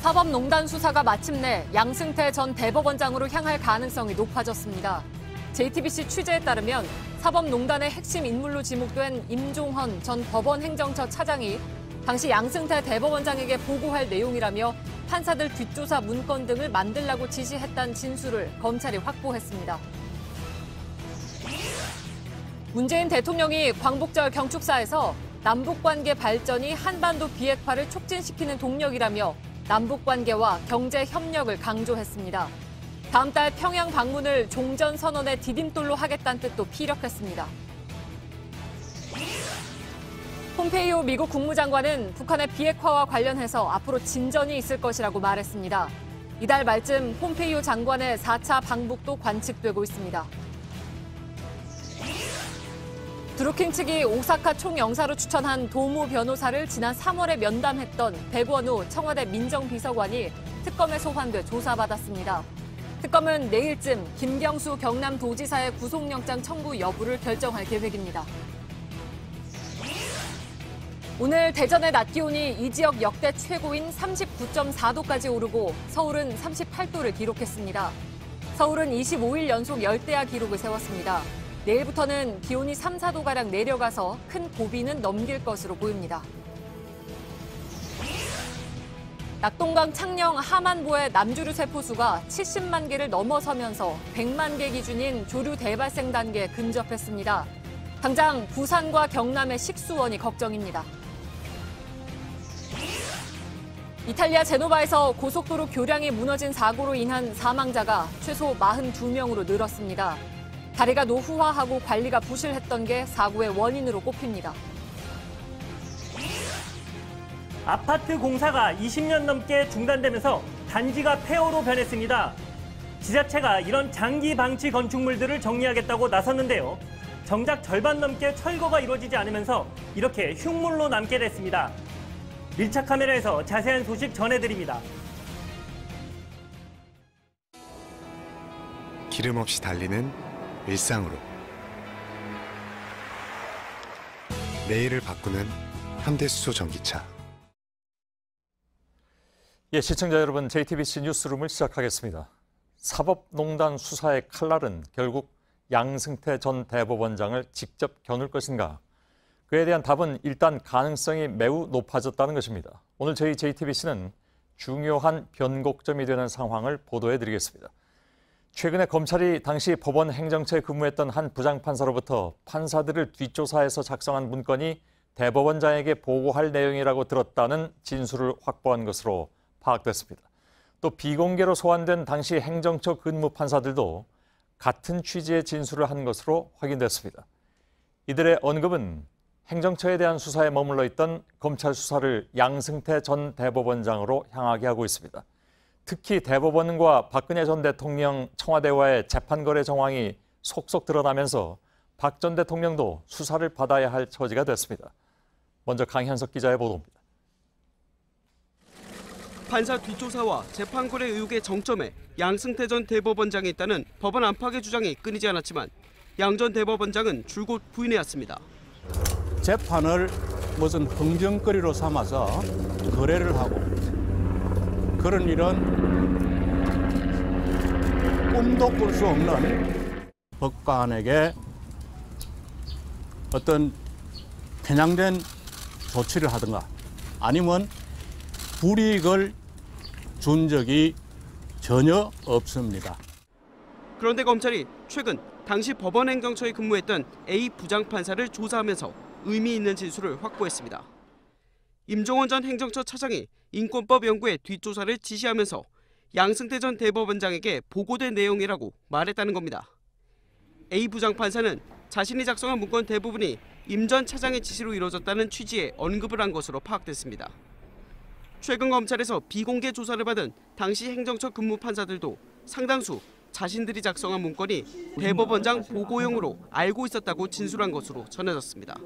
사법농단 수사가 마침내 양승태 전 대법원장으로 향할 가능성이 높아졌습니다. JTBC 취재에 따르면 사법농단의 핵심 인물로 지목된 임종헌 전 법원행정처 차장이 당시 양승태 대법원장에게 보고할 내용이라며 판사들 뒷조사 문건 등을 만들라고 지시했다는 진술을 검찰이 확보했습니다. 문재인 대통령이 광복절 경축사에서 남북관계 발전이 한반도 비핵화를 촉진시키는 동력이라며 남북관계와 경제 협력을 강조했습니다. 다음 달 평양 방문을 종전선언의 디딤돌로 하겠다는 뜻도 피력했습니다. 폼페이오 미국 국무장관은 북한의 비핵화와 관련해서 앞으로 진전이 있을 것이라고 말했습니다. 이달 말쯤 폼페이오 장관의 4차 방북도 관측되고 있습니다. 드루킹 측이 오사카 총영사로 추천한 도모 변호사를 지난 3월에 면담했던 백원우 청와대 민정비서관이 특검에 소환돼 조사받았습니다. 특검은 내일쯤 김경수 경남도지사의 구속영장 청구 여부를 결정할 계획입니다. 오늘 대전의 낮 기온이 이 지역 역대 최고인 39.4도까지 오르고 서울은 38도를 기록했습니다. 서울은 25일 연속 열대야 기록을 세웠습니다. 내일부터는 기온이 3, 4도가량 내려가서 큰 고비는 넘길 것으로 보입니다. 낙동강 창녕 하만보의 남조류 세포수가 70만 개를 넘어서면서 100만 개 기준인 조류 대발생 단계에 근접했습니다. 당장 부산과 경남의 식수원이 걱정입니다. 이탈리아 제노바에서 고속도로 교량이 무너진 사고로 인한 사망자가 최소 42명으로 늘었습니다. 다리가 노후화하고 관리가 부실했던 게 사고의 원인으로 꼽힙니다. 아파트 공사가 20년 넘게 중단되면서 단지가 폐허로 변했습니다. 지자체가 이런 장기 방치 건축물들을 정리하겠다고 나섰는데요. 정작 절반 넘게 철거가 이루어지지 않으면서 이렇게 흉물로 남게 됐습니다. 밀착 카메라에서 자세한 소식 전해드립니다. 기름 없이 달리는 일상으로 내일을 바꾸는 현대수소 전기차. 시청자 여러분, JTBC 뉴스룸을 시작하겠습니다. 사법농단 수사의 칼날은 결국 양승태 전 대법원장을 직접 겨눌 것인가? 그에 대한 답은 일단 가능성이 매우 높아졌다는 것입니다. 오늘 저희 JTBC는 중요한 변곡점이 되는 상황을 보도해드리겠습니다. 최근에 검찰이 당시 법원 행정처에 근무했던 한 부장판사로부터 판사들을 뒷조사해서 작성한 문건이 대법원장에게 보고할 내용이라고 들었다는 진술을 확보한 것으로 파악됐습니다. 또 비공개로 소환된 당시 행정처 근무 판사들도 같은 취지의 진술을 한 것으로 확인됐습니다. 이들의 언급은 행정처에 대한 수사에 머물러 있던 검찰 수사를 양승태 전 대법원장으로 향하게 하고 있습니다. 특히 대법원과 박근혜 전 대통령 청와대와의 재판 거래 정황이 속속 드러나면서 박 전 대통령도 수사를 받아야 할 처지가 됐습니다. 먼저 강현석 기자의 보도입니다. 판사 뒷조사와 재판 거래 의혹의 정점에 양승태 전 대법원장이 있다는 법원 안팎의 주장이 끊이지 않았지만 양 전 대법원장은 줄곧 부인해왔습니다. 재판을 무슨 흥정거리로 삼아서 거래를 하고 그런 일은 꿈도 꿀 수 없는 법관에게 어떤 편향된 조치를 하든가 아니면 불이익을 준 적이 전혀 없습니다. 그런데 검찰이 최근 당시 법원 행정처에 근무했던 A 부장판사를 조사하면서 의미 있는 진술을 확보했습니다. 임종헌 전 행정처 차장이 인권법 연구에 뒷조사를 지시하면서 양승태 전 대법원장에게 보고된 내용이라고 말했다는 겁니다. A 부장판사는 자신이 작성한 문건 대부분이 임 전 차장의 지시로 이루어졌다는 취지의 언급을 한 것으로 파악됐습니다. 최근 검찰에서 비공개 조사를 받은 당시 행정처 근무 판사들도 상당수 자신들이 작성한 문건이 대법원장 보고용으로 알고 있었다고 진술한 것으로 전해졌습니다.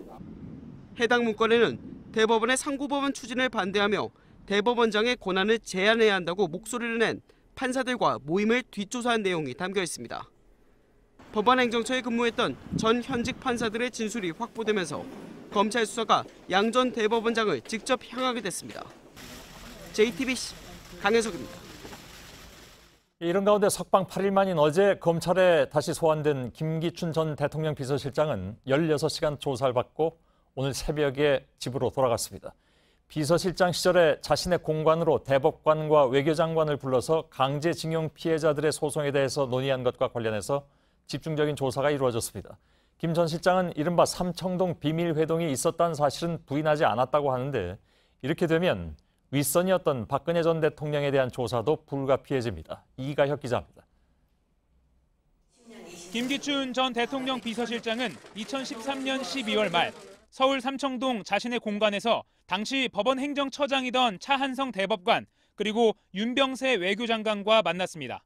해당 문건에는 대법원의 상고법원 추진을 반대하며 대법원장의 권한을 제한해야 한다고 목소리를 낸 판사들과 모임을 뒷조사한 내용이 담겨 있습니다. 법원 행정처에 근무했던 전 현직 판사들의 진술이 확보되면서 검찰 수사가 양 전 대법원장을 직접 향하게 됐습니다. JTBC 강혜석입니다. 이런 가운데 석방 8일 만인 어제 검찰에 다시 소환된 김기춘 전 대통령 비서실장은 16시간 조사를 받고 오늘 새벽에 집으로 돌아갔습니다. 비서실장 시절에 자신의 공관으로 대법관과 외교장관을 불러서 강제징용 피해자들의 소송에 대해서 논의한 것과 관련해서 집중적인 조사가 이루어졌습니다. 김 전 실장은 이른바 삼청동 비밀회동이 있었다는 사실은 부인하지 않았다고 하는데 이렇게 되면 윗선이었던 박근혜 전 대통령에 대한 조사도 불가피해집니다. 이가혁 기자입니다. 김기춘 전 대통령 비서실장은 2013년 12월 말 서울 삼청동 자신의 공간에서 당시 법원 행정처장이던 차한성 대법관 그리고 윤병세 외교장관과 만났습니다.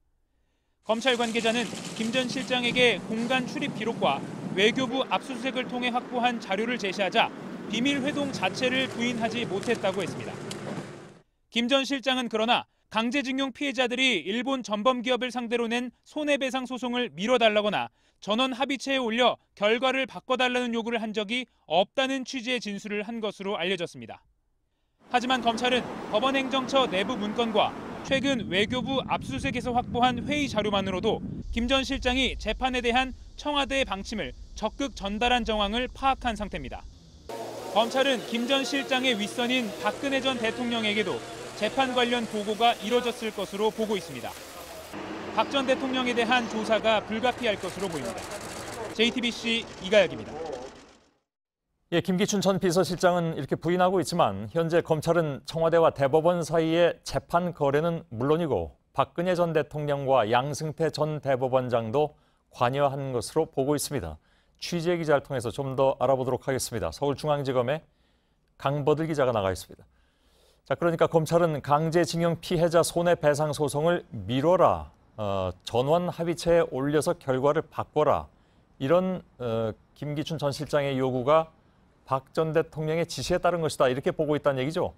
검찰 관계자는 김 전 실장에게 공간 출입 기록과 외교부 압수수색을 통해 확보한 자료를 제시하자 비밀 회동 자체를 부인하지 못했다고 했습니다. 김 전 실장은 그러나 강제징용 피해자들이 일본 전범기업을 상대로 낸 손해배상 소송을 미뤄달라거나 전원 합의체에 올려 결과를 바꿔달라는 요구를 한 적이 없다는 취지의 진술을 한 것으로 알려졌습니다. 하지만 검찰은 법원 행정처 내부 문건과 최근 외교부 압수수색에서 확보한 회의 자료만으로도 김 전 실장이 재판에 대한 청와대의 방침을 적극 전달한 정황을 파악한 상태입니다. 검찰은 김 전 실장의 윗선인 박근혜 전 대통령에게도 재판 관련 보고가 이뤄졌을 것으로 보고 있습니다. 박 전 대통령에 대한 조사가 불가피할 것으로 보입니다. JTBC 이가혁입니다. 예, 김기춘 전 비서실장은 이렇게 부인하고 있지만 현재 검찰은 청와대와 대법원 사이의 재판 거래는 물론이고 박근혜 전 대통령과 양승태 전 대법원장도 관여한 것으로 보고 있습니다. 취재 기자를 통해서 좀 더 알아보도록 하겠습니다. 서울중앙지검의 강버들 기자가 나가 있습니다. 자, 그러니까 검찰은 강제징용 피해자 손해배상 소송을 미뤄라, 전원 합의체에 올려서 결과를 바꿔라, 이런 김기춘 전 실장의 요구가 박 전 대통령의 지시에 따른 것이다, 이렇게 보고 있다는 얘기죠?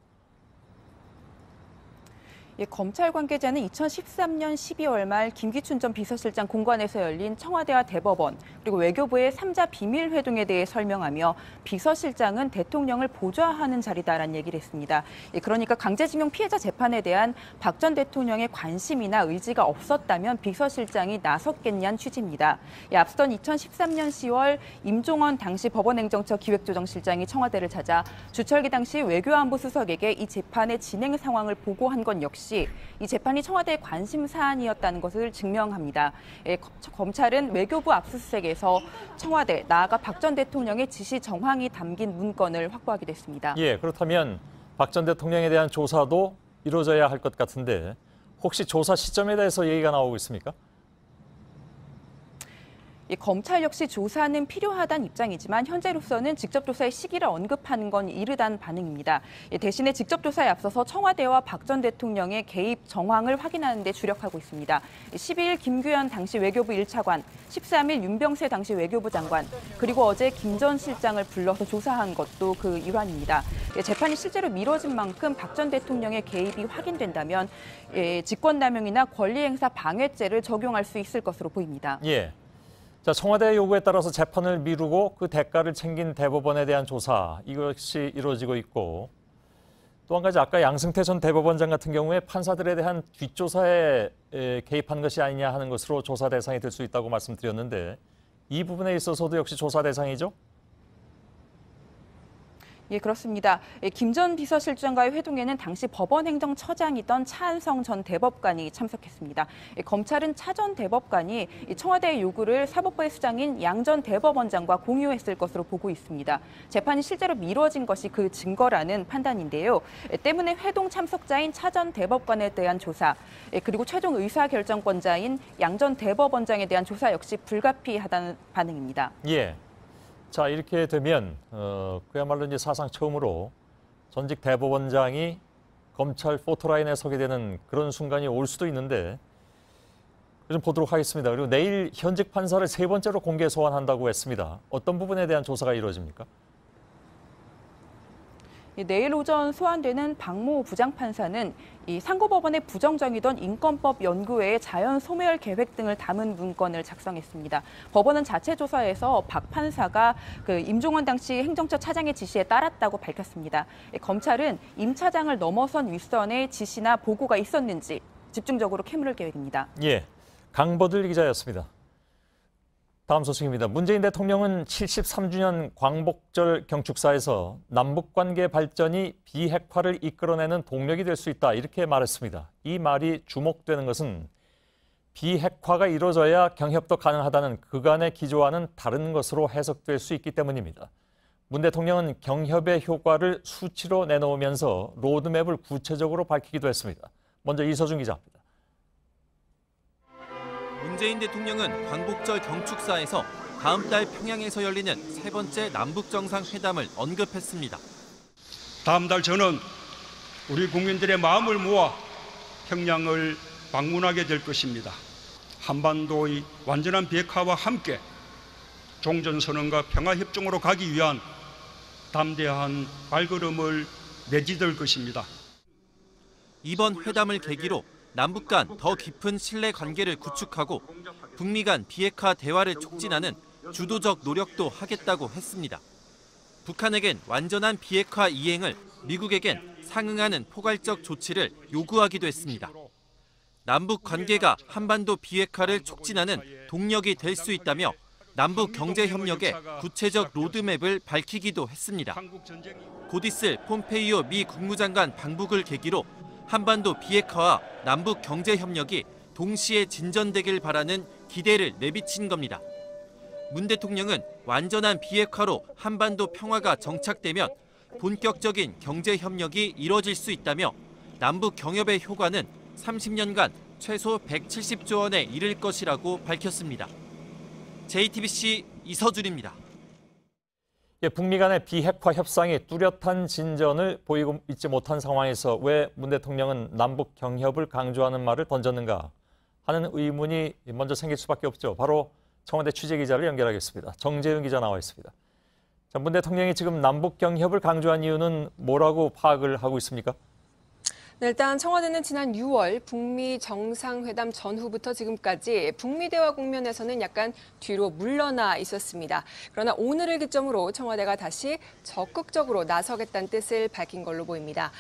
예, 검찰 관계자는 2013년 12월 말 김기춘 전 비서실장 공관에서 열린 청와대와 대법원 그리고 외교부의 3자 비밀 회동에 대해 설명하며 비서실장은 대통령을 보좌하는 자리다라는 얘기를 했습니다. 예, 그러니까 강제징용 피해자 재판에 대한 박 전 대통령의 관심이나 의지가 없었다면 비서실장이 나섰겠냐는 취지입니다. 예, 앞선 2013년 10월 임종원 당시 법원행정처 기획조정실장이 청와대를 찾아 주철기 당시 외교안보 수석에게 이 재판의 진행 상황을 보고한 건 역시 이 재판이 청와대의 관심 사안이었다는 것을 증명합니다. 예, 검찰은 외교부 압수수색에서 청와대, 나아가 박 전 대통령의 지시 정황이 담긴 문건을 확보하게 됐습니다. 예, 그렇다면 박 전 대통령에 대한 조사도 이루어져야 할 것 같은데 혹시 조사 시점에 대해서 얘기가 나오고 있습니까? 검찰 역시 조사는 필요하다는 입장이지만 현재로서는 직접 조사의 시기를 언급하는 건 이르다는 반응입니다. 대신에 직접 조사에 앞서서 청와대와 박 전 대통령의 개입 정황을 확인하는 데 주력하고 있습니다. 12일 김규현 당시 외교부 1차관, 13일 윤병세 당시 외교부 장관, 그리고 어제 김 전 실장을 불러서 조사한 것도 그 일환입니다. 재판이 실제로 미뤄진 만큼 박 전 대통령의 개입이 확인된다면 직권남용이나 권리행사 방해죄를 적용할 수 있을 것으로 보입니다. 예. 자, 청와대의 요구에 따라서 재판을 미루고 그 대가를 챙긴 대법원에 대한 조사, 이것이 이루어지고 있고 또 한 가지 아까 양승태 전 대법원장 같은 경우에 판사들에 대한 뒷조사에 개입한 것이 아니냐 하는 것으로 조사 대상이 될 수 있다고 말씀드렸는데 이 부분에 있어서도 역시 조사 대상이죠? 예, 그렇습니다. 김 전 비서실장과의 회동에는 당시 법원 행정처장이던 차한성 전 대법관이 참석했습니다. 검찰은 차 전 대법관이 청와대의 요구를 사법부의 수장인 양 전 대법원장과 공유했을 것으로 보고 있습니다. 재판이 실제로 미뤄진 것이 그 증거라는 판단인데요. 때문에 회동 참석자인 차 전 대법관에 대한 조사, 그리고 최종 의사결정권자인 양 전 대법원장에 대한 조사 역시 불가피하다는 반응입니다. 예. 자, 이렇게 되면 그야말로 이제 사상 처음으로 전직 대법원장이 검찰 포토라인에 서게 되는 그런 순간이 올 수도 있는데 좀 보도록 하겠습니다. 그리고 내일 현직 판사를 3번째로 공개 소환한다고 했습니다. 어떤 부분에 대한 조사가 이루어집니까? 내일 오전 소환되는 박모 부장판사는 이 상고법원의 부정정이던 인권법 연구회의 자연 소멸 계획 등을 담은 문건을 작성했습니다. 법원은 자체 조사에서 박 판사가 임종원 당시 행정처 차장의 지시에 따랐다고 밝혔습니다. 검찰은 임 차장을 넘어선 윗선의 지시나 보고가 있었는지 집중적으로 캐물을 계획입니다. 예, 강버들 기자였습니다. 다음 소식입니다. 문재인 대통령은 73주년 광복절 경축사에서 남북관계 발전이 비핵화를 이끌어내는 동력이 될 수 있다 이렇게 말했습니다. 이 말이 주목되는 것은 비핵화가 이루어져야 경협도 가능하다는 그간의 기조와는 다른 것으로 해석될 수 있기 때문입니다. 문 대통령은 경협의 효과를 수치로 내놓으면서 로드맵을 구체적으로 밝히기도 했습니다. 먼저 이서준 기자입니다. 문재인 대통령은 광복절 경축사에서 다음 달 평양에서 열리는 세 번째 남북정상회담을 언급했습니다. 다음 달 저는 우리 국민들의 마음을 모아 평양을 방문하게 될 것입니다. 한반도의 완전한 비핵화와 함께 종전선언과 평화협정으로 가기 위한 담대한 발걸음을 내디딜 것입니다. 이번 회담을 계기로 남북 간 더 깊은 신뢰 관계를 구축하고 북미 간 비핵화 대화를 촉진하는 주도적 노력도 하겠다고 했습니다. 북한에겐 완전한 비핵화 이행을, 미국에겐 상응하는 포괄적 조치를 요구하기도 했습니다. 남북 관계가 한반도 비핵화를 촉진하는 동력이 될 수 있다며 남북 경제 협력의 구체적 로드맵을 밝히기도 했습니다. 곧 있을 폼페이오 미 국무장관 방북을 계기로 한반도 비핵화와 남북 경제 협력이 동시에 진전되길 바라는 기대를 내비친 겁니다. 문 대통령은 완전한 비핵화로 한반도 평화가 정착되면 본격적인 경제 협력이 이뤄질 수 있다며 남북 경협의 효과는 30년간 최소 170조 원에 이를 것이라고 밝혔습니다. JTBC 이서준입니다. 예, 북미 간의 비핵화 협상이 뚜렷한 진전을 보이고 있지 못한 상황에서 왜 문 대통령은 남북 경협을 강조하는 말을 던졌는가 하는 의문이 먼저 생길 수밖에 없죠. 바로 청와대 취재기자를 연결하겠습니다. 정재윤 기자 나와 있습니다. 자, 문 대통령이 지금 남북 경협을 강조한 이유는 뭐라고 파악을 하고 있습니까? 네, 일단 청와대는 지난 6월 북미 정상회담 전후부터 지금까지 북미 대화 국면에서는 약간 뒤로 물러나 있었습니다. 그러나 오늘을 기점으로 청와대가 다시 적극적으로 나서겠다는 뜻을 밝힌 걸로 보입니다.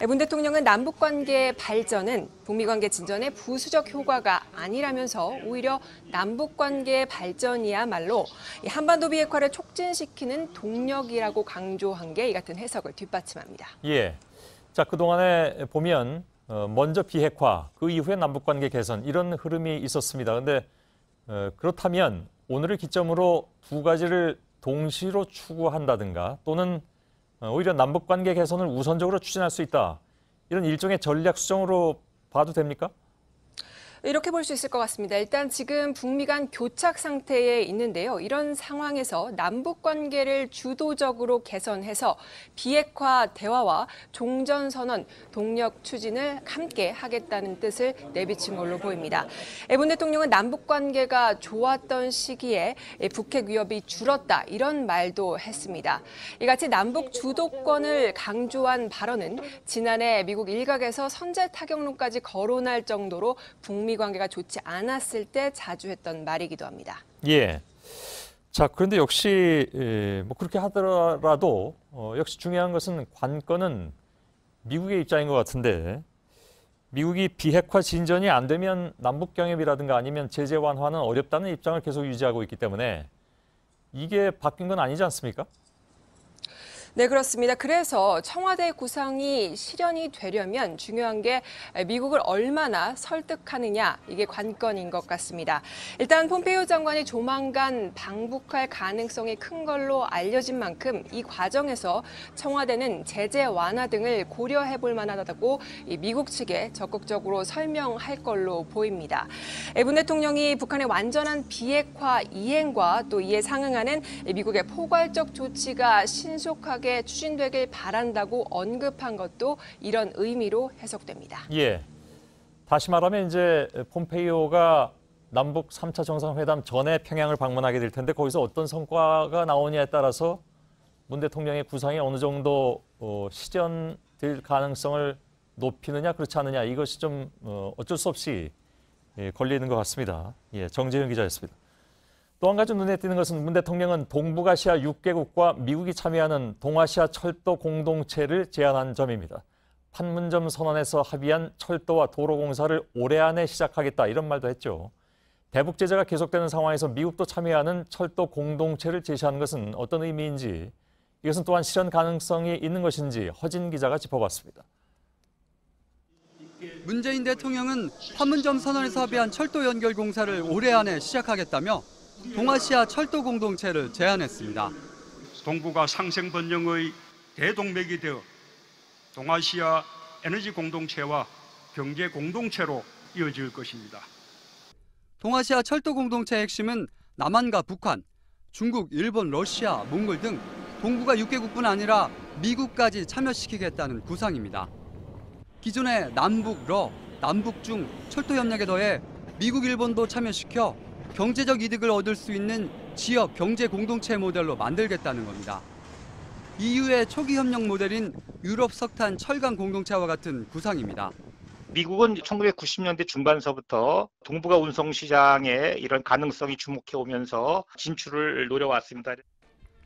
문 대통령은 남북관계 발전은 북미관계 진전의 부수적 효과가 아니라면서 오히려 남북관계 발전이야말로 한반도 비핵화를 촉진시키는 동력이라고 강조한 게 이 같은 해석을 뒷받침합니다. 예. 자, 그동안에 보면 먼저 비핵화, 그 이후에 남북관계 개선 이런 흐름이 있었습니다. 그런데 그렇다면 오늘을 기점으로 두 가지를 동시로 추구한다든가 또는 오히려 남북관계 개선을 우선적으로 추진할 수 있다. 이런 일종의 전략 수정으로 봐도 됩니까? 이렇게 볼 수 있을 것 같습니다. 일단 지금 북미 간 교착 상태에 있는데요. 이런 상황에서 남북 관계를 주도적으로 개선해서 비핵화 대화와 종전선언 동력 추진을 함께 하겠다는 뜻을 내비친 걸로 보입니다. 문 대통령은 남북 관계가 좋았던 시기에 북핵 위협이 줄었다 이런 말도 했습니다. 이같이 남북 주도권을 강조한 발언은 지난해 미국 일각에서 선제 타격론까지 거론할 정도로 북미 관계가 좋지 않았을 때 자주 했던 말이기도 합니다. 예. 자, 그런데 역시 뭐 그렇게 하더라도 역시 중요한 것은 관건은 미국의 입장인 것 같은데 미국이 비핵화 진전이 안 되면 남북 경협이라든가 아니면 제재 완화는 어렵다는 입장을 계속 유지하고 있기 때문에 이게 바뀐 건 아니지 않습니까? 네, 그렇습니다. 그래서 청와대 구상이 실현이 되려면 중요한 게 미국을 얼마나 설득하느냐, 이게 관건인 것 같습니다. 일단 폼페이오 장관이 조만간 방북할 가능성이 큰 걸로 알려진 만큼 이 과정에서 청와대는 제재 완화 등을 고려해 볼 만하다고 미국 측에 적극적으로 설명할 걸로 보입니다. 문 대통령이 북한의 완전한 비핵화 이행과 또 이에 상응하는 미국의 포괄적 조치가 신속하게 추진되길 바란다고 언급한 것도 이런 의미로 해석됩니다. 예. 다시 말하면 이제 폼페이오가 남북 3차 정상회담 전에 평양을 방문하게 될 텐데 거기서 어떤 성과가 나오냐에 따라서 문 대통령의 구상이 어느 정도 실현될 가능성을 높이느냐 그렇지 않느냐 이것이 좀 어쩔 수 없이 걸리는 것 같습니다. 예, 정재윤 기자였습니다. 또 한 가지 눈에 띄는 것은 문 대통령은 동북아시아 6개국과 미국이 참여하는 동아시아 철도 공동체를 제안한 점입니다. 판문점 선언에서 합의한 철도와 도로 공사를 올해 안에 시작하겠다 이런 말도 했죠. 대북 제재가 계속되는 상황에서 미국도 참여하는 철도 공동체를 제시하는 것은 어떤 의미인지, 이것은 또한 실현 가능성이 있는 것인지 허진 기자가 짚어봤습니다. 문재인 대통령은 판문점 선언에서 합의한 철도 연결 공사를 올해 안에 시작하겠다며 동아시아 철도 공동체를 제안했습니다. 동북아 상생 번영의 대동맥이 되어 동아시아 에너지 공동체와 경제 공동체로 이어질 것입니다. 동아시아 철도 공동체의 핵심은 남한과 북한, 중국, 일본, 러시아, 몽골 등 동북아 6개국뿐 아니라 미국까지 참여시키겠다는 구상입니다. 기존의 남북러, 남북중 철도 협력에 더해 미국, 일본도 참여시켜 경제적 이득을 얻을 수 있는 지역 경제 공동체 모델로 만들겠다는 겁니다. EU의 초기 협력 모델인 유럽 석탄 철강 공동체와 같은 구상입니다. 미국은 1990년대 중반서부터 동북아 운송 시장에 이런 가능성이 주목해 오면서 진출을 노려왔습니다.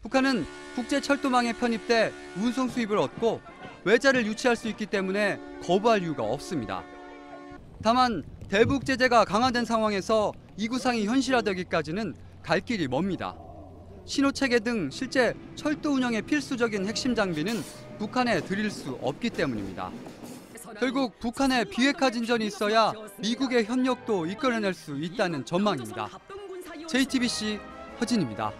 북한은 국제 철도망에 편입돼 운송 수입을 얻고 외자를 유치할 수 있기 때문에 거부할 이유가 없습니다. 다만 대북 제재가 강화된 상황에서 이 구상이 현실화되기까지는 갈 길이 멉니다. 신호체계 등 실제 철도 운영에 필수적인 핵심 장비는 북한에 드릴 수 없기 때문입니다. 결국 북한의 비핵화 진전이 있어야 미국의 협력도 이끌어낼 수 있다는 전망입니다. JTBC 허진입니다.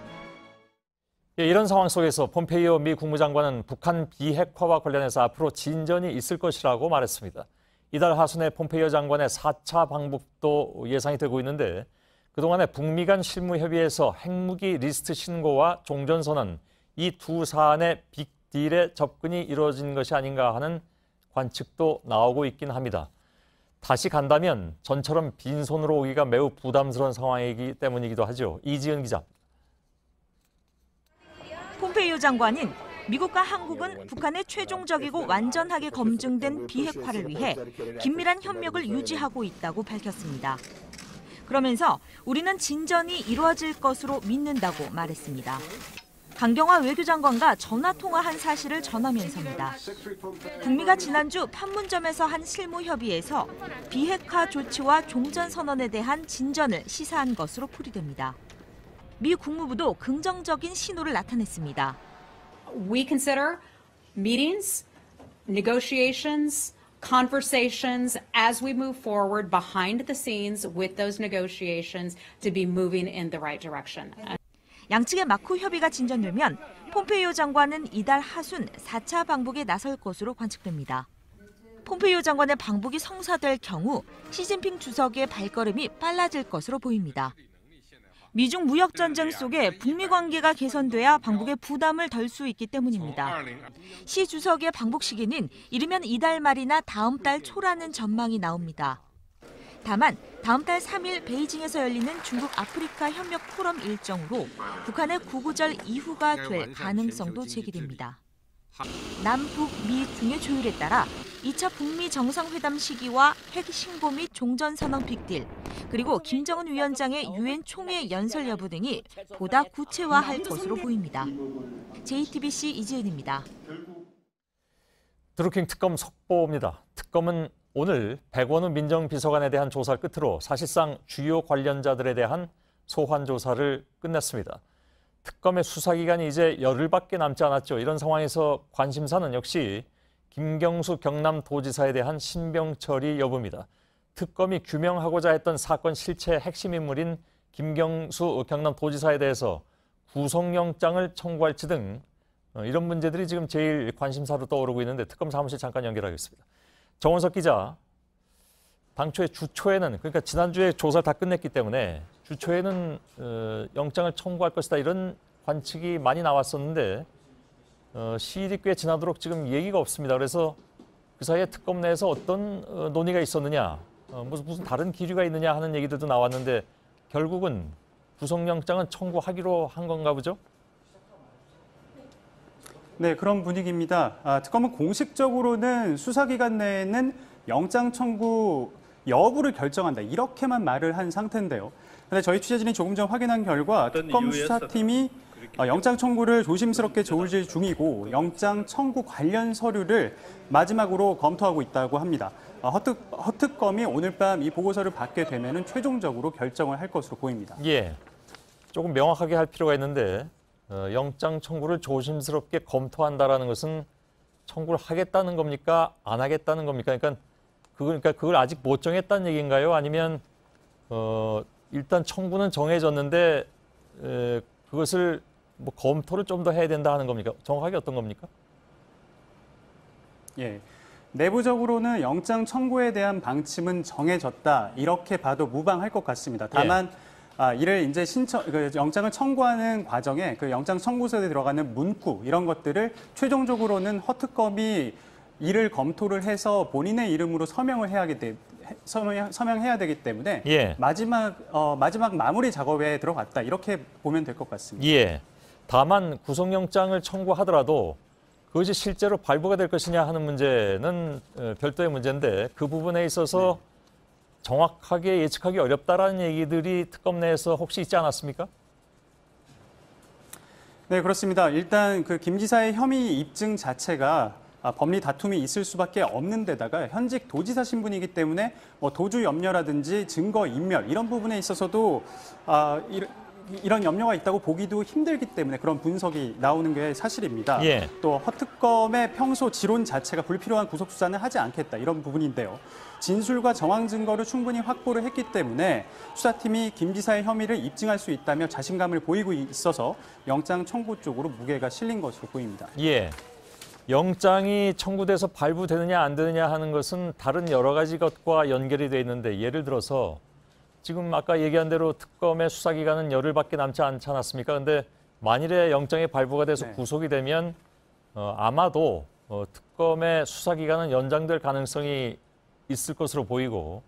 예, 이런 상황 속에서 폼페이오 미 국무장관은 북한 비핵화와 관련해서 앞으로 진전이 있을 것이라고 말했습니다. 이달 하순에 폼페이오 장관의 4차 방북도 예상이 되고 있는데 그동안의 북미 간 실무 협의에서 핵무기 리스트 신고와 종전선언 이 두 사안의 빅딜에 접근이 이루어진 것이 아닌가 하는 관측도 나오고 있긴 합니다. 다시 간다면 전처럼 빈손으로 오기가 매우 부담스러운 상황이기 때문이기도 하죠. 이지은 기자. 폼페이오 장관은 미국과 한국은 북한의 최종적이고 완전하게 검증된 비핵화를 위해 긴밀한 협력을 유지하고 있다고 밝혔습니다. 그러면서 우리는 진전이 이루어질 것으로 믿는다고 말했습니다. 강경화 외교장관과 전화통화한 사실을 전하면서입니다. 북미가 지난주 판문점에서 한 실무협의에서 비핵화 조치와 종전선언에 대한 진전을 시사한 것으로 풀이됩니다. 미 국무부도 긍정적인 신호를 나타냈습니다. We consider meetings, negotiations, conversations as we move forward behind the scenes with those negotiations to be moving in the right direction. 양측의 마쿠 협의가 진전되면 폼페이오 장관은 이달 하순 4차 방북에 나설 것으로 관측됩니다. 폼페이오 장관의 방북이 성사될 경우 시진핑 주석의 발걸음이 빨라질 것으로 보입니다. 미중 무역 전쟁 속에 북미 관계가 개선돼야 방북의 부담을 덜 수 있기 때문입니다. 시 주석의 방북 시기는 이르면 이달 말이나 다음 달 초라는 전망이 나옵니다. 다만 다음 달 3일 베이징에서 열리는 중국 아프리카 협력 포럼 일정으로 북한의 구구절 이후가 될 가능성도 제기됩니다. 남북미 등의 조율에 따라 2차 북미 정상회담 시기와 핵 신고 및 종전선언 빅딜, 그리고 김정은 위원장의 유엔 총회 연설 여부 등이 보다 구체화할 것으로 보입니다. JTBC 이지은입니다. 드루킹 특검 속보입니다. 특검은 오늘 백원우 민정비서관에 대한 조사 끝으로 사실상 주요 관련자들에 대한 소환 조사를 끝냈습니다. 특검의 수사기간이 이제 열흘밖에 남지 않았죠. 이런 상황에서 관심사는 역시 김경수 경남도지사에 대한 신병 처리 여부입니다. 특검이 규명하고자 했던 사건 실체의 핵심 인물인 김경수 경남도지사에 대해서 구속영장을 청구할지 등 이런 문제들이 지금 제일 관심사로 떠오르고 있는데 특검 사무실 잠깐 연결하겠습니다. 정원석 기자, 당초에 주초에는, 그러니까 지난주에 조사를 다 끝냈기 때문에 주초에는 영장을 청구할 것이다 이런 관측이 많이 나왔었는데 시일이 꽤 지나도록 지금 얘기가 없습니다. 그래서 그 사이에 특검 내에서 어떤 논의가 있었느냐, 무슨 다른 기류가 있느냐 하는 얘기들도 나왔는데 결국은 구속영장은 청구하기로 한 건가 보죠? 네, 그런 분위기입니다. 특검은 공식적으로는 수사기간 내에는 영장 청구 여부를 결정한다. 이렇게만 말을 한 상태인데요. 그런데 저희 취재진이 조금 전 확인한 결과 특검 수사팀이 영장 청구를 조심스럽게 조율 중이고 영장 청구 관련 서류를 마지막으로 검토하고 있다고 합니다. 허특검이 오늘 밤 이 보고서를 받게 되면 최종적으로 결정을 할 것으로 보입니다. 예, 조금 명확하게 할 필요가 있는데 영장 청구를 조심스럽게 검토한다라는 것은 청구를 하겠다는 겁니까? 안 하겠다는 겁니까? 그러니까 그걸 아직 못 정했다는 얘기인가요? 아니면 일단 청구는 정해졌는데 그것을 뭐 검토를 좀 더 해야 된다 하는 겁니까? 정확하게 어떤 겁니까? 예. 내부적으로는 영장 청구에 대한 방침은 정해졌다. 이렇게 봐도 무방할 것 같습니다. 다만 이를 이제 영장을 청구하는 과정에 그 영장 청구서에 들어가는 문구 이런 것들을 최종적으로는 허특검이 이를 검토를 해서 본인의 이름으로 서명해야 되기 때문에 마지막 마무리 작업에 들어갔다. 이렇게 보면 될 것 같습니다. 예. 다만 구속영장을 청구하더라도 그것이 실제로 발부가 될 것이냐 하는 문제는 별도의 문제인데 그 부분에 있어서 정확하게 예측하기 어렵다라는 얘기들이 특검 내에서 혹시 있지 않았습니까? 네, 그렇습니다. 일단 그 김 지사의 혐의 입증 자체가 법리 다툼이 있을 수밖에 없는 데다가 현직 도지사 신분이기 때문에 도주 염려라든지 증거 인멸 이런 부분에 있어서도 이런 염려가 있다고 보기도 힘들기 때문에 그런 분석이 나오는 게 사실입니다. 예. 또 허특검의 평소 지론 자체가 불필요한 구속수사는 하지 않겠다 이런 부분인데요. 진술과 정황 증거를 충분히 확보를 했기 때문에 수사팀이 김 지사의 혐의를 입증할 수 있다며 자신감을 보이고 있어서 영장 청구 쪽으로 무게가 실린 것으로 보입니다. 예. 영장이 청구돼서 발부되느냐 안 되느냐 하는 것은 다른 여러 가지 것과 연결이 돼 있는데 예를 들어서 지금 아까 얘기한 대로 특검의 수사기간은 열흘밖에 남지 않지 않았습니까? 그런데 만일에 영장이 발부가 돼서 구속이 되면 아마도 특검의 수사기간은 연장될 가능성이 있을 것으로 보이고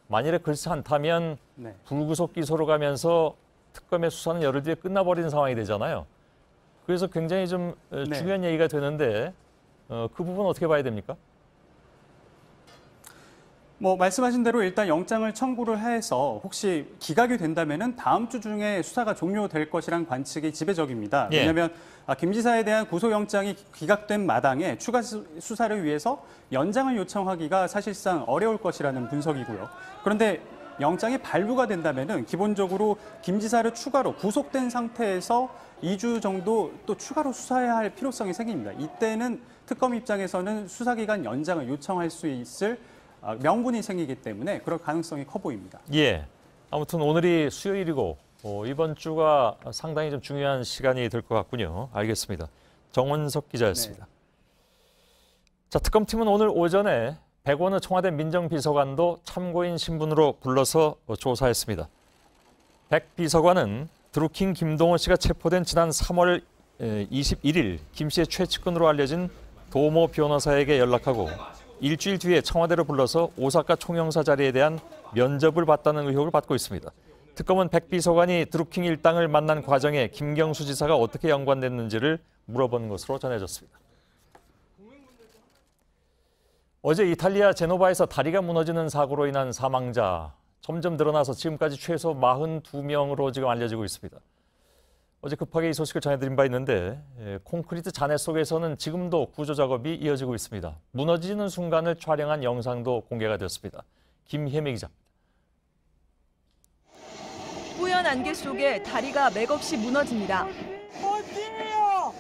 만일에 그렇지 않다면 불구속 기소로 가면서 특검의 수사는 열흘 뒤에 끝나버리는 상황이 되잖아요. 그래서 굉장히 좀 중요한 얘기가 되는데 그 부분 어떻게 봐야 됩니까? 말씀하신 대로 일단 영장을 청구를 해서 혹시 기각이 된다면은 다음 주 중에 수사가 종료될 것이란 관측이 지배적입니다. 왜냐하면 김 지사에 대한 구속영장이 기각된 마당에 추가 수사를 위해서 연장을 요청하기가 사실상 어려울 것이라는 분석이고요. 그런데 영장이 발부가 된다면은 기본적으로 김 지사를 추가로 구속된 상태에서 2주 정도 또 추가로 수사해야 할 필요성이 생깁니다. 이때는 특검 입장에서는 수사기간 연장을 요청할 수 있을 명분이 생기기 때문에 그럴 가능성이 커 보입니다. 예. 아무튼 오늘이 수요일이고 이번 주가 상당히 좀 중요한 시간이 될 것 같군요. 알겠습니다. 정원석 기자였습니다. 자, 특검팀은 오늘 오전에 백원의 청와대 민정비서관도 참고인 신분으로 불러서 조사했습니다. 백 비서관은 드루킹 김동호 씨가 체포된 지난 3월 21일 김 씨의 최측근으로 알려진 도모 변호사에게 연락하고 일주일 뒤에 청와대로 불러서 오사카 총영사 자리에 대한 면접을 받다는 의혹을 받고 있습니다. 특검은 백 비서관이 드루킹 일당을 만난 과정에 김경수 지사가 어떻게 연관됐는지를 물어본 것으로 전해졌습니다. 어제 이탈리아 제노바에서 다리가 무너지는 사고로 인한 사망자 점점 늘어나서 지금까지 최소 42명으로 지금 알려지고 있습니다. 어제 급하게 이 소식을 전해드린 바 있는데 콘크리트 잔해 속에서는 지금도 구조 작업이 이어지고 있습니다. 무너지는 순간을 촬영한 영상도 공개가 되었습니다. 김혜미 기자입니다. 뿌연 안개 속에 다리가 맥없이 무너집니다. 어디요?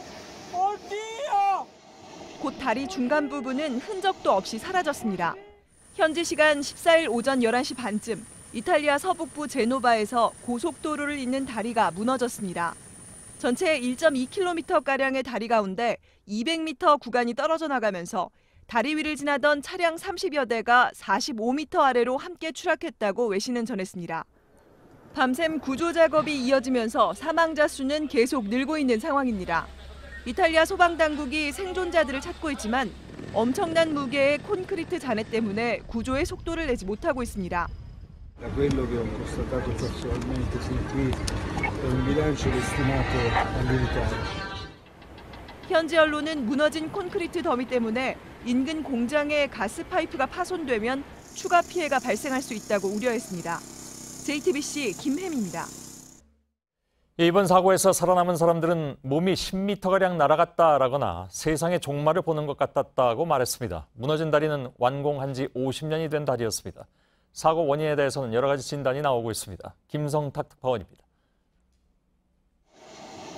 어디요? 곧 다리 중간 부분은 흔적도 없이 사라졌습니다. 현지 시간 14일 오전 11시 반쯤 이탈리아 서북부 제노바에서 고속도로를 잇는 다리가 무너졌습니다. 전체 1.2km가량의 다리 가운데 200m 구간이 떨어져 나가면서 다리 위를 지나던 차량 30여 대가 45m 아래로 함께 추락했다고 외신은 전했습니다. 밤샘 구조 작업이 이어지면서 사망자 수는 계속 늘고 있는 상황입니다. 이탈리아 소방당국이 생존자들을 찾고 있지만 엄청난 무게의 콘크리트 잔해 때문에 구조의 속도를 내지 못하고 있습니다. Da quello che ho constatato casualmente sin qui è un bilancio destinato a militari. 현지 언론은 무너진 콘크리트 더미 때문에 인근 공장의 가스 파이프가 파손되면 추가 피해가 발생할 수 있다고 우려했습니다. JTBC 김혜미입니다. 이번 사고에서 살아남은 사람들은 몸이 10m가량 날아갔다라거나 세상의 종말을 보는 것 같았다고 말했습니다. 무너진 다리는 완공한 지 50년이 된 다리였습니다. 사고 원인에 대해서는 여러 가지 진단이 나오고 있습니다. 김성탁 특파원입니다.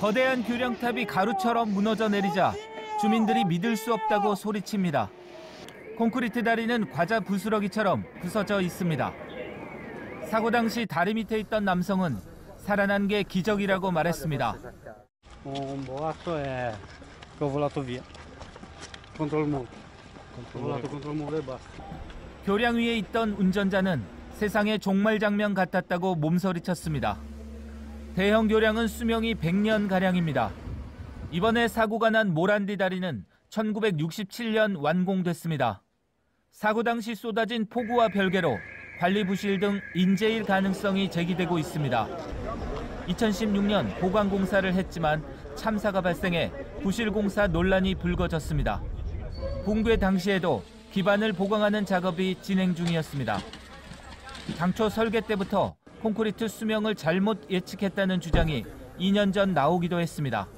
거대한 교량탑이 가루처럼 무너져 내리자 주민들이 믿을 수 없다고 소리칩니다. 콘크리트 다리는 과자 부스러기처럼 부서져 있습니다. 사고 당시 다리 밑에 있던 남성은 살아난 게 기적이라고 말했습니다. 교량 위에 있던 운전자는 세상의 종말 장면 같았다고 몸서리쳤습니다. 대형 교량은 수명이 100년가량입니다. 이번에 사고가 난 모란디 다리는 1967년 완공됐습니다. 사고 당시 쏟아진 폭우와 별개로 관리 부실 등 인재일 가능성이 제기되고 있습니다. 2016년 보강 공사를 했지만 참사가 발생해 부실 공사 논란이 불거졌습니다. 붕괴 당시에도 기반을 보강하는 작업이 진행 중이었습니다. 당초 설계 때부터 콘크리트 수명을 잘못 예측했다는 주장이 2년 전 나오기도 했습니다.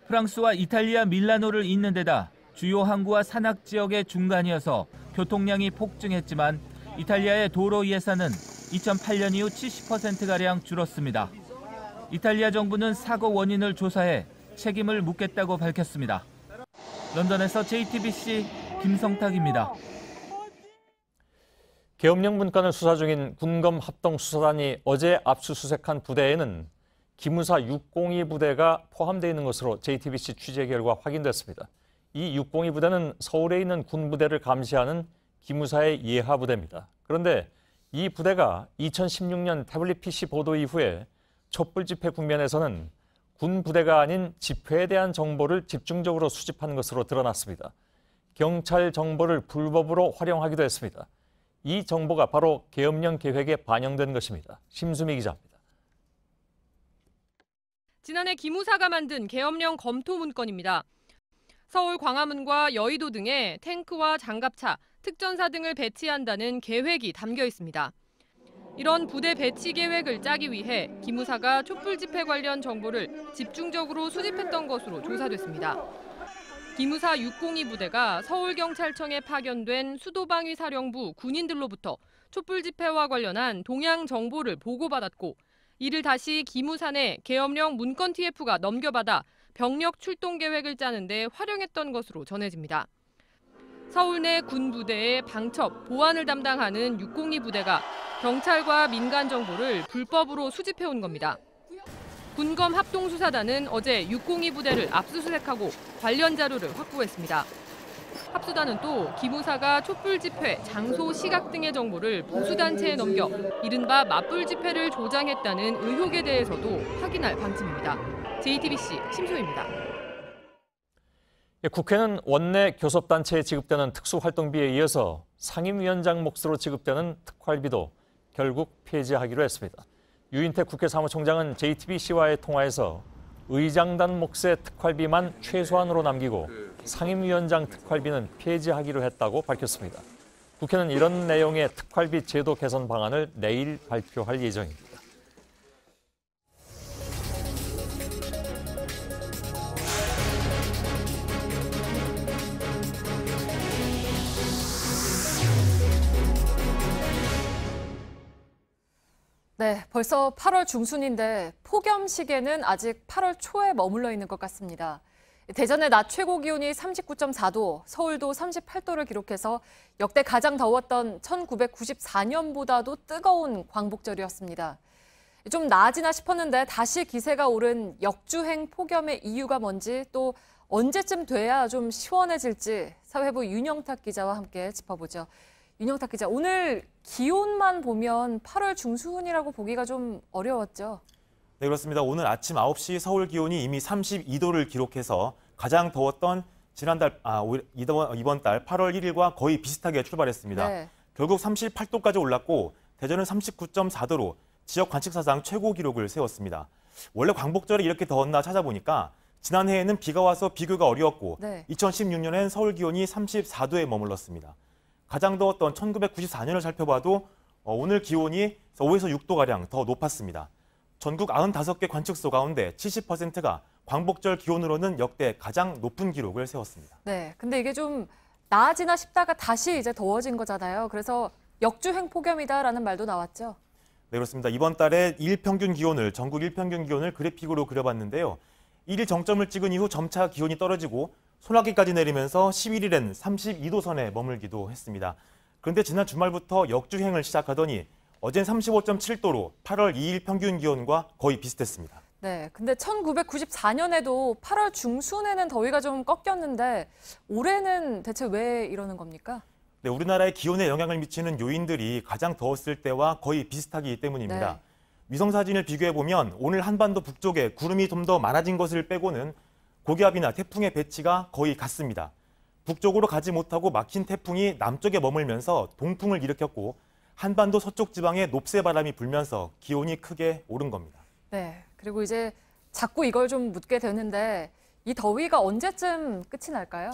프랑스와 이탈리아 밀라노를 잇는 데다 주요 항구와 산악 지역의 중간이어서 교통량이 폭증했지만 이탈리아의 도로 예산은 2008년 이후 70%가량 줄었습니다. 이탈리아 정부는 사고 원인을 조사해 책임을 묻겠다고 밝혔습니다. 런던에서 JTBC 김성탁입니다. 계엄령 문건을 수사 중인 군검 합동수사단이 어제 압수수색한 부대에는 기무사 602 부대가 포함되어 있는 것으로 JTBC 취재 결과 확인됐습니다. 이 602 부대는 서울에 있는 군부대를 감시하는 기무사의 예하 부대입니다. 그런데 이 부대가 2016년 태블릿 PC 보도 이후에 촛불 집회 국면에서는 군 부대가 아닌 집회에 대한 정보를 집중적으로 수집한 것으로 드러났습니다. 경찰 정보를 불법으로 활용하기도 했습니다. 이 정보가 바로 계엄령 계획에 반영된 것입니다. 심수미 기자입니다. 지난해 기무사가 만든 계엄령 검토 문건입니다. 서울 광화문과 여의도 등에 탱크와 장갑차, 특전사 등을 배치한다는 계획이 담겨 있습니다. 이런 부대 배치 계획을 짜기 위해 기무사가 촛불 집회 관련 정보를 집중적으로 수집했던 것으로 조사됐습니다. 기무사 602 부대가 서울경찰청에 파견된 수도방위사령부 군인들로부터 촛불 집회와 관련한 동향 정보를 보고받았고 이를 다시 기무사 내 계엄령 문건 TF가 넘겨받아 병력 출동 계획을 짜는 데 활용했던 것으로 전해집니다. 서울 내 군부대의 방첩, 보안을 담당하는 602 부대가 경찰과 민간 정보를 불법으로 수집해온 겁니다. 군검 합동수사단은 어제 602 부대를 압수수색하고 관련 자료를 확보했습니다. 합수단은 또 기무사가 촛불 집회, 장소, 시각 등의 정보를 보수단체에 넘겨 이른바 맞불 집회를 조장했다는 의혹에 대해서도 확인할 방침입니다. JTBC 심소희입니다. 국회는 원내 교섭단체에 지급되는 특수활동비에 이어서 상임위원장 몫으로 지급되는 특활비도 결국 폐지하기로 했습니다. 유인태 국회 사무총장은 JTBC와의 통화에서 의장단 몫의 특활비만 최소한으로 남기고 상임위원장 특활비는 폐지하기로 했다고 밝혔습니다. 국회는 이런 내용의 특활비 제도 개선 방안을 내일 발표할 예정입니다. 네, 벌써 8월 중순인데 폭염 시계는 아직 8월 초에 머물러 있는 것 같습니다. 대전의 낮 최고 기온이 39.4도, 서울도 38도를 기록해서 역대 가장 더웠던 1994년보다도 뜨거운 광복절이었습니다. 좀 나아지나 싶었는데 다시 기세가 오른 역주행 폭염의 이유가 뭔지 또 언제쯤 돼야 좀 시원해질지 사회부 윤영탁 기자와 함께 짚어보죠. 윤영탁 기자, 오늘 기온만 보면 8월 중순이라고 보기가 좀 어려웠죠? 네, 그렇습니다. 오늘 아침 9시 서울 기온이 이미 32도를 기록해서 가장 더웠던 이번 달 8월 1일과 거의 비슷하게 출발했습니다. 네. 결국 38도까지 올랐고 대전은 39.4도로 지역 관측사상 최고 기록을 세웠습니다. 원래 광복절에 이렇게 더웠나 찾아보니까 지난해에는 비가 와서 비교가 어려웠고 네. 2016년엔 서울 기온이 34도에 머물렀습니다. 가장 더웠던 1994년을 살펴봐도 오늘 기온이 5에서 6도가량 더 높았습니다. 전국 95개 관측소 가운데 70%가 광복절 기온으로는 역대 가장 높은 기록을 세웠습니다. 네, 근데 이게 좀 나아지나 싶다가 다시 이제 더워진 거잖아요. 그래서 역주행 폭염이다라는 말도 나왔죠. 네, 그렇습니다. 이번 달에 전국 일평균 기온을 그래픽으로 그려봤는데요. 1일 정점을 찍은 이후 점차 기온이 떨어지고 소나기까지 내리면서 11일엔 32도 선에 머물기도 했습니다. 그런데 지난 주말부터 역주행을 시작하더니 어젠 35.7도로 8월 2일 평균 기온과 거의 비슷했습니다. 네, 근데 1994년에도 8월 중순에는 더위가 좀 꺾였는데 올해는 대체 왜 이러는 겁니까? 네, 우리나라의 기온에 영향을 미치는 요인들이 가장 더웠을 때와 거의 비슷하기 때문입니다. 네. 위성사진을 비교해보면 오늘 한반도 북쪽에 구름이 좀 더 많아진 것을 빼고는 고기압이나 태풍의 배치가 거의 같습니다. 북쪽으로 가지 못하고 막힌 태풍이 남쪽에 머물면서 동풍을 일으켰고 한반도 서쪽 지방에 높새 바람이 불면서 기온이 크게 오른 겁니다. 네, 그리고 이제 자꾸 이걸 좀 묻게 되는데 이 더위가 언제쯤 끝이 날까요?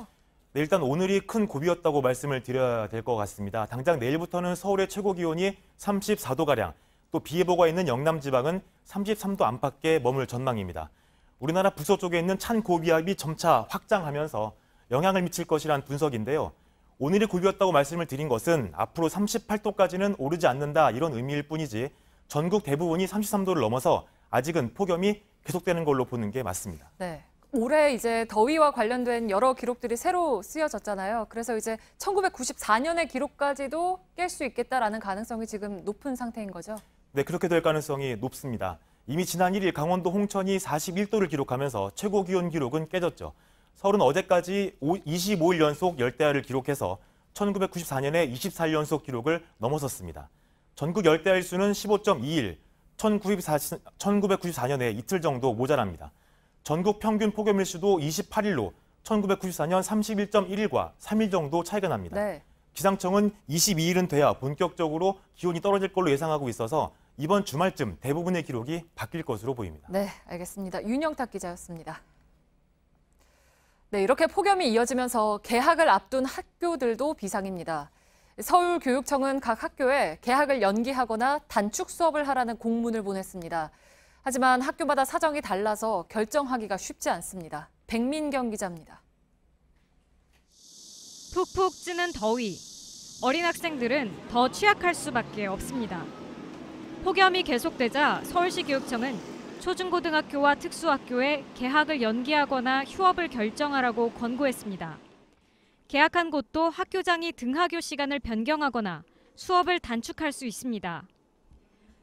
네, 일단 오늘이 큰 고비였다고 말씀을 드려야 될 것 같습니다. 당장 내일부터는 서울의 최고 기온이 34도가량, 또 비 예보가 있는 영남 지방은 33도 안팎에 머물 전망입니다. 우리나라 북서쪽에 있는 찬 고비압이 점차 확장하면서 영향을 미칠 것이란 분석인데요. 오늘이 고비였다고 말씀을 드린 것은 앞으로 38도까지는 오르지 않는다 이런 의미일 뿐이지 전국 대부분이 33도를 넘어서 아직은 폭염이 계속되는 걸로 보는 게 맞습니다. 네. 올해 이제 더위와 관련된 여러 기록들이 새로 쓰여졌잖아요. 그래서 이제 1994년의 기록까지도 깰 수 있겠다라는 가능성이 지금 높은 상태인 거죠? 네, 그렇게 될 가능성이 높습니다. 이미 지난 1일 강원도 홍천이 41도를 기록하면서 최고 기온 기록은 깨졌죠. 서울은 어제까지 25일 연속 열대야를 기록해서 1994년에 24일 연속 기록을 넘어섰습니다. 전국 열대야 일수는 15.2일, 1994년에 이틀 정도 모자랍니다. 전국 평균 폭염 일수도 28일로 1994년 31.1일과 3일 정도 차이가 납니다. 네. 기상청은 22일은 돼야 본격적으로 기온이 떨어질 걸로 예상하고 있어서 이번 주말쯤 대부분의 기록이 바뀔 것으로 보입니다. 네, 알겠습니다. 윤영탁 기자였습니다. 네, 이렇게 폭염이 이어지면서 개학을 앞둔 학교들도 비상입니다. 서울교육청은 각 학교에 개학을 연기하거나 단축 수업을 하라는 공문을 보냈습니다. 하지만 학교마다 사정이 달라서 결정하기가 쉽지 않습니다. 백민경 기자입니다. 푹푹 찌는 더위. 어린 학생들은 더 취약할 수밖에 없습니다. 폭염이 계속되자 서울시 교육청은 초중고등학교와 특수학교에 개학을 연기하거나 휴업을 결정하라고 권고했습니다. 개학한 곳도 학교장이 등하교 시간을 변경하거나 수업을 단축할 수 있습니다.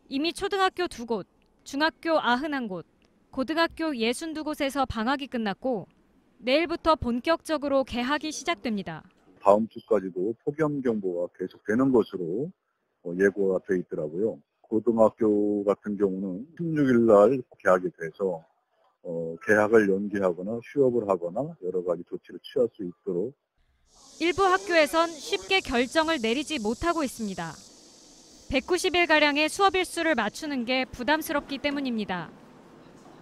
이미 초등학교 2곳, 중학교 91곳, 고등학교 62곳에서 방학이 끝났고 내일부터 본격적으로 개학이 시작됩니다. 다음 주까지도 폭염 경보가 계속되는 것으로 예고가 돼 있더라고요. 고등학교 같은 경우는 16일 날 개학이 돼서 개학을 연기하거나 휴업을 하거나 여러 가지 조치를 취할 수 있도록 일부 학교에선 쉽게 결정을 내리지 못하고 있습니다. 190일가량의 수업 일수를 맞추는 게 부담스럽기 때문입니다.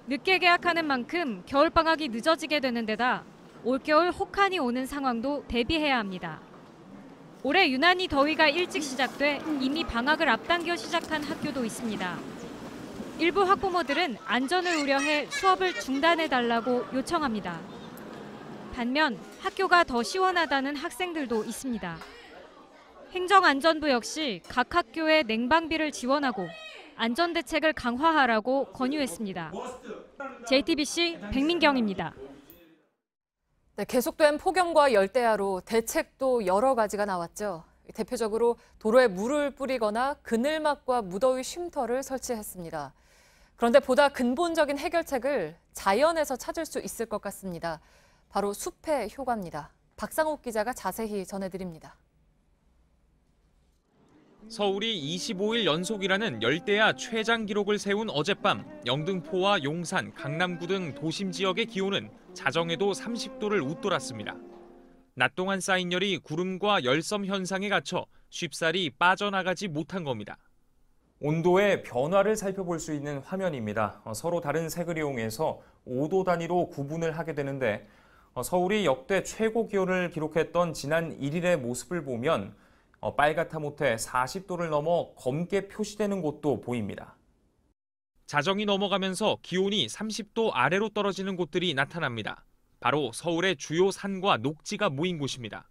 늦게 개학하는 만큼 겨울방학이 늦어지게 되는 데다 올겨울 혹한이 오는 상황도 대비해야 합니다. 올해 유난히 더위가 일찍 시작돼 이미 방학을 앞당겨 시작한 학교도 있습니다. 일부 학부모들은 안전을 우려해 수업을 중단해달라고 요청합니다. 반면 학교가 더 시원하다는 학생들도 있습니다. 행정안전부 역시 각 학교에 냉방비를 지원하고 안전대책을 강화하라고 권유했습니다. JTBC 백민경입니다. 네, 계속된 폭염과 열대야로 대책도 여러 가지가 나왔죠. 대표적으로 도로에 물을 뿌리거나 그늘막과 무더위 쉼터를 설치했습니다. 그런데 보다 근본적인 해결책을 자연에서 찾을 수 있을 것 같습니다. 바로 숲의 효과입니다. 박상욱 기자가 자세히 전해드립니다. 서울이 25일 연속이라는 열대야 최장 기록을 세운 어젯밤 영등포와 용산, 강남구 등 도심 지역의 기온은 자정에도 30도를 웃돌았습니다. 낮 동안 쌓인 열이 구름과 열섬 현상에 갇혀 쉽사리 빠져나가지 못한 겁니다. 온도의 변화를 살펴볼 수 있는 화면입니다. 서로 다른 색을 이용해서 5도 단위로 구분을 하게 되는데 서울이 역대 최고 기온을 기록했던 지난 1일의 모습을 보면 빨갛다 못해 40도를 넘어 검게 표시되는 곳도 보입니다. 자정이 넘어가면서 기온이 30도 아래로 떨어지는 곳들이 나타납니다. 바로 서울의 주요 산과 녹지가 모인 곳입니다.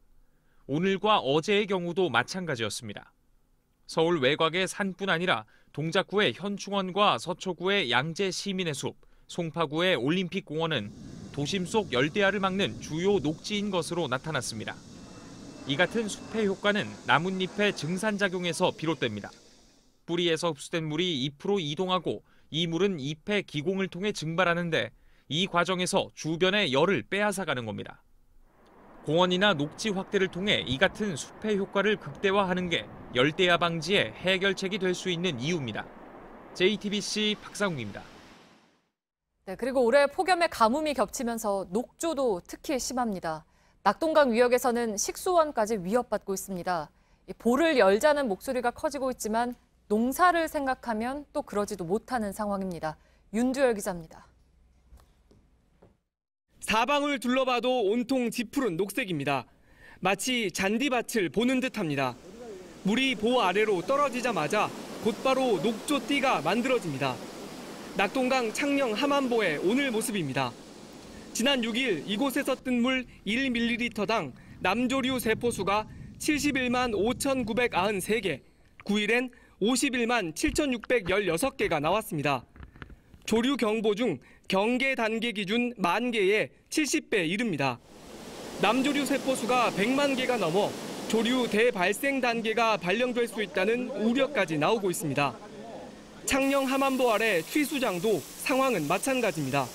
오늘과 어제의 경우도 마찬가지였습니다. 서울 외곽의 산뿐 아니라 동작구의 현충원과 서초구의 양재 시민의 숲, 송파구의 올림픽공원은 도심 속 열대야를 막는 주요 녹지인 것으로 나타났습니다. 이 같은 숲의 효과는 나뭇잎의 증산작용에서 비롯됩니다. 뿌리에서 흡수된 물이 잎으로 이동하고 이 물은 잎의 기공을 통해 증발하는데 이 과정에서 주변의 열을 빼앗아가는 겁니다. 공원이나 녹지 확대를 통해 이 같은 숲의 효과를 극대화하는 게 열대야 방지의 해결책이 될 수 있는 이유입니다. JTBC 박상욱입니다. 네, 그리고 올해 폭염에 가뭄이 겹치면서 녹조도 특히 심합니다. 낙동강 위역에서는 식수원까지 위협받고 있습니다. 볼을 열자는 목소리가 커지고 있지만 농사를 생각하면 또 그러지도 못하는 상황입니다. 윤두열 기자입니다. 사방을 둘러봐도 온통 짙푸른 녹색입니다. 마치 잔디밭을 보는 듯합니다. 물이 보 아래로 떨어지자마자 곧바로 녹조띠가 만들어집니다. 낙동강 창녕 함안보의 오늘 모습입니다. 지난 6일 이곳에서 뜬 물 1ml당 남조류 세포수가 71만 5,993개, 9일엔 51만 7,616개가 나왔습니다. 조류 경보 중 경계 단계 기준 10,000개의 70배 이릅니다. 남조류 세포수가 100만 개가 넘어 조류 대발생 단계가 발령될 수 있다는 우려까지 나오고 있습니다. 창녕 함안보 아래 취수장도 상황은 마찬가지입니다.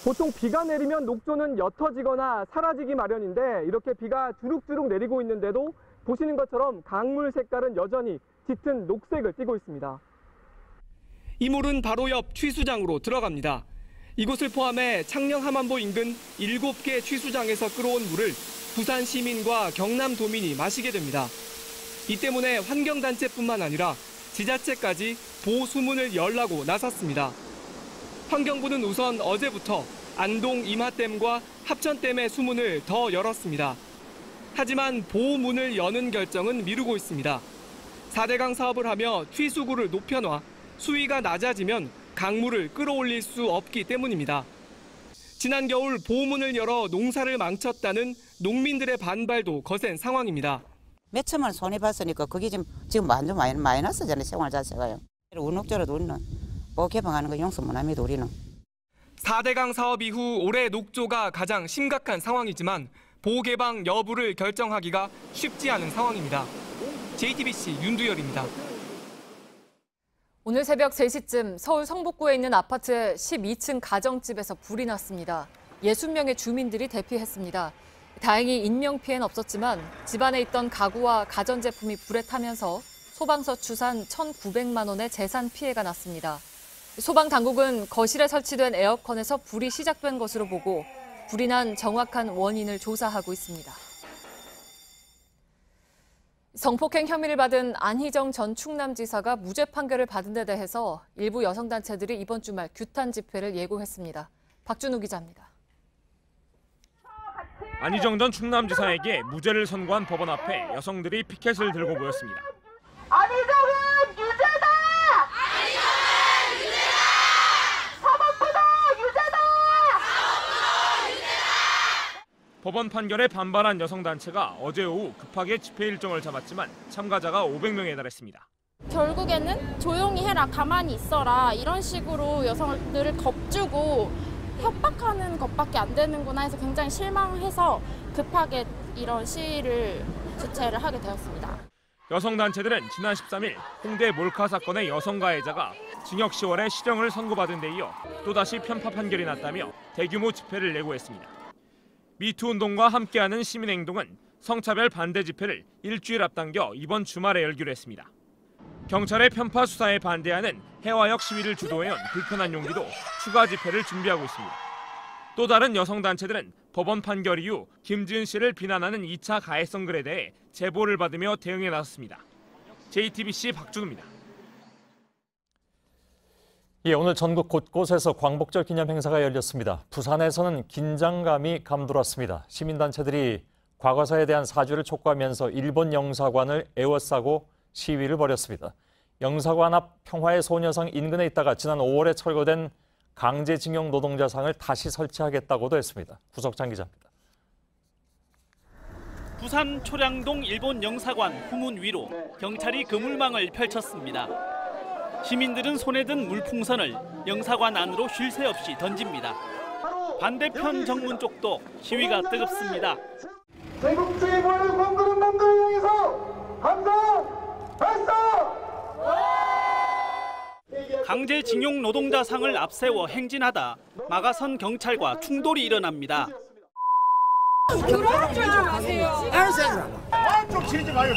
보통 비가 내리면 녹조는 옅어지거나 사라지기 마련인데 이렇게 비가 주룩주룩 내리고 있는데도 보시는 것처럼 강물 색깔은 여전히 짙은 녹색을 띠고 있습니다. 이 물은 바로 옆 취수장으로 들어갑니다. 이곳을 포함해 창녕 함안보 인근 7개 취수장에서 끌어온 물을 부산 시민과 경남 도민이 마시게 됩니다. 이 때문에 환경단체뿐만 아니라 지자체까지 보수문을 열라고 나섰습니다. 환경부는 우선 어제부터 안동 이마댐과 합천댐의 수문을 더 열었습니다. 하지만 보문을 여는 결정은 미루고 있습니다. 4대강 사업을 하며 취수구를 높여놔 수위가 낮아지면 강물을 끌어올릴 수 없기 때문입니다. 지난 겨울 보문을 열어 농사를 망쳤다는 농민들의 반발도 거센 상황입니다. 몇 천만 원 손해봤으니까 그게 지금 완전 마이너스잖아요. 생활 자체가요. 운옥조라도 우리는 보 개방하는 거 용서 못합니다. 우리는. 4대강 사업 이후 올해 녹조가 가장 심각한 상황이지만 보 개방 여부를 결정하기가 쉽지 않은 상황입니다. JTBC 윤두열입니다. 오늘 새벽 3시쯤 서울 성북구에 있는 아파트 12층 가정집에서 불이 났습니다. 60명의 주민들이 대피했습니다. 다행히 인명피해는 없었지만 집안에 있던 가구와 가전제품이 불에 타면서 소방서 추산 1,900만 원의 재산 피해가 났습니다. 소방당국은 거실에 설치된 에어컨에서 불이 시작된 것으로 보고 불이 난 정확한 원인을 조사하고 있습니다. 성폭행 혐의를 받은 안희정 전 충남지사가 무죄 판결을 받은 데 대해서 일부 여성단체들이 이번 주말 규탄 집회를 예고했습니다. 박준우 기자입니다. 안희정 전 충남지사에게 무죄를 선고한 법원 앞에 여성들이 피켓을 들고 모였습니다. 안희정은 유죄다! 안희정은 유죄다! 사법부도 유죄다! 사법부도 유죄다! 법원 판결에 반발한 여성단체가 어제 오후 급하게 집회 일정을 잡았지만 참가자가 500명에 달했습니다. 결국에는 조용히 해라, 가만히 있어라 이런 식으로 여성들을 겁주고 협박하는 것밖에 안 되는구나 해서 굉장히 실망해서 급하게 이런 시위를 주최를 하게 되었습니다. 여성단체들은 지난 13일 홍대 몰카 사건의 여성 가해자가 징역 10월에 실형을 선고받은 데 이어 또다시 편파 판결이 났다며 대규모 집회를 예고했습니다. 미투 운동과 함께하는 시민행동은 성차별 반대 집회를 일주일 앞당겨 이번 주말에 열기로 했습니다. 경찰의 편파 수사에 반대하는 해화역 시위를 주도해온 불편한 용기도 추가 집회를 준비하고 있습니다. 또 다른 여성단체들은 법원 판결 이후 김지은 씨를 비난하는 2차 가해성 글에 대해 제보를 받으며 대응에 나섰습니다. JTBC 박준우입니다. 예, 오늘 전국 곳곳에서 광복절 기념 행사가 열렸습니다. 부산에서는 긴장감이 감돌았습니다. 시민단체들이 과거사에 대한 사죄를 촉구하면서 일본 영사관을 에워싸고 시위를 벌였습니다. 영사관 앞 평화의 소녀상 인근에 있다가 지난 5월에 철거된 강제징용 노동자상을 다시 설치하겠다고도 했습니다. 구석찬 기자입니다. 부산 초량동 일본 영사관 후문 위로 경찰이 그물망을 펼쳤습니다. 시민들은 손에 든 물풍선을 영사관 안으로 쉴 새 없이 던집니다. 반대편 정문 쪽도 시위가 뜨겁습니다. 제국주의만을 공그른 놈들을 향해서 함성 발사! 강제징용 노동자상을 앞세워 행진하다 막아선 경찰과 충돌이 일어납니다. 결혼하지 마세요. 알았어요. 좀 치지 마요.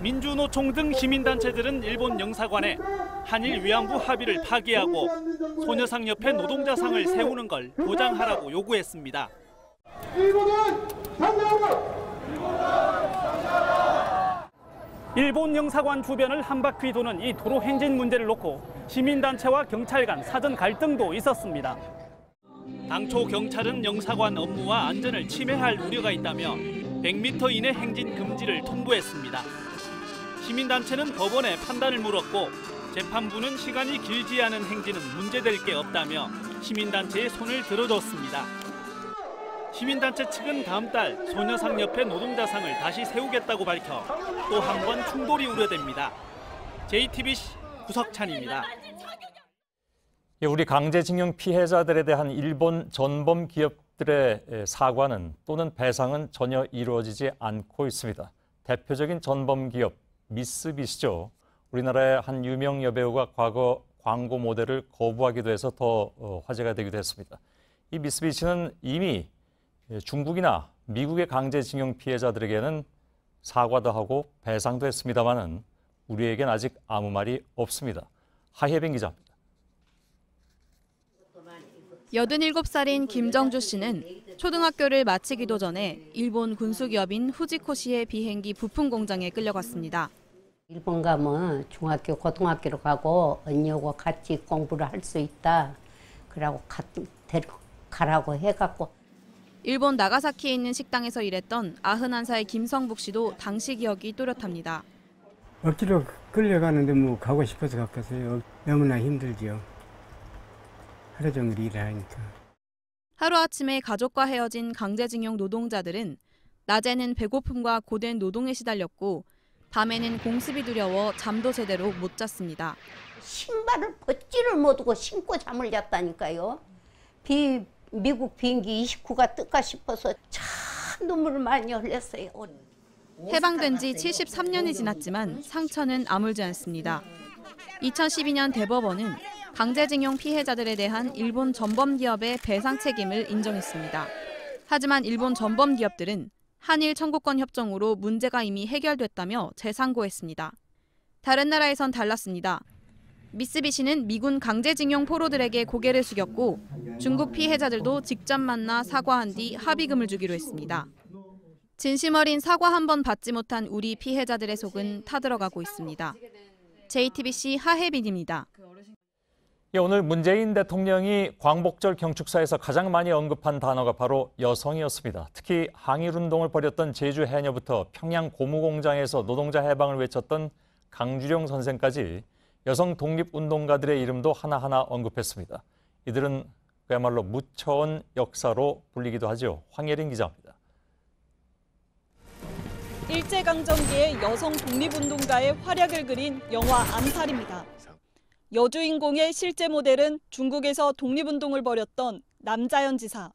민주노총 등 시민단체들은 일본 영사관에 한일 위안부 합의를 파기하고 소녀상 옆에 노동자상을 세우는 걸 보장하라고 요구했습니다. 일본은 상대하라. 일본 영사관 주변을 한 바퀴 도는 이 도로 행진 문제를 놓고 시민단체와 경찰 간 사전 갈등도 있었습니다. 당초 경찰은 영사관 업무와 안전을 침해할 우려가 있다며 100m 이내 행진 금지를 통보했습니다. 시민단체는 법원에 판단을 물었고 재판부는 시간이 길지 않은 행진은 문제될 게 없다며 시민단체의 손을 들어줬습니다. 시민단체 측은 다음 달 소녀상 옆에 노동자상을 다시 세우겠다고 밝혀 또 한 번 충돌이 우려됩니다. JTBC 구석찬입니다. 우리 강제징용 피해자들에 대한 일본 전범 기업들의 사과는 또는 배상은 전혀 이루어지지 않고 있습니다. 대표적인 전범 기업 미쓰비시죠. 우리나라의 한 유명 여배우가 과거 광고 모델을 거부하기도 해서 더 화제가 되기도 했습니다. 이 미쓰비시는 이미 중국이나 미국의 강제징용 피해자들에게는 사과도 하고 배상도 했습니다마는 우리에겐 아직 아무 말이 없습니다. 하혜빈 기자입니다. 87살인 김정주 씨는 초등학교를 마치기도 전에 일본 군수기업인 후지코시의 비행기 부품 공장에 끌려갔습니다. 일본 가면 중학교, 고등학교로 가고 언니하고 같이 공부를 할 수 있다. 그러고 데리고 가라고 해갖고. 일본 나가사키에 있는 식당에서 일했던 91살 김성북 씨도 당시 기억이 또렷합니다. 억지로 끌려가는데 뭐 가고 싶어서 갔겠어요. 너무나 힘들지요. 하루 종일 일을 하니까. 하루아침에 가족과 헤어진 강제징용 노동자들은 낮에는 배고픔과 고된 노동에 시달렸고 밤에는 공습이 두려워 잠도 제대로 못 잤습니다. 신발을 벗지를 못하고 신고 잠을 잤다니까요. 미국 비행기 29가 뜰까 싶어서 참 눈물을 많이 흘렸어요. 해방된 지 73년이 지났지만 상처는 아물지 않습니다. 2012년 대법원은 강제징용 피해자들에 대한 일본 전범기업의 배상 책임을 인정했습니다. 하지만 일본 전범기업들은 한일 청구권 협정으로 문제가 이미 해결됐다며 재상고했습니다. 다른 나라에선 달랐습니다. 미쓰비시는 미군 강제징용 포로들에게 고개를 숙였고 중국 피해자들도 직접 만나 사과한 뒤 합의금을 주기로 했습니다. 진심 어린 사과 한 번 받지 못한 우리 피해자들의 속은 타들어가고 있습니다. JTBC 하혜빈입니다. 오늘 문재인 대통령이 광복절 경축사에서 가장 많이 언급한 단어가 바로 여성이었습니다. 특히 항일운동을 벌였던 제주 해녀부터 평양 고무공장에서 노동자 해방을 외쳤던 강주령 선생까지 여성 독립운동가들의 이름도 하나하나 언급했습니다. 이들은 그야말로 묻혀온 역사로 불리기도 하죠. 황예린 기자입니다. 일제강점기의 여성 독립운동가의 활약을 그린 영화 암살입니다. 여주인공의 실제 모델은 중국에서 독립운동을 벌였던 남자연 지사.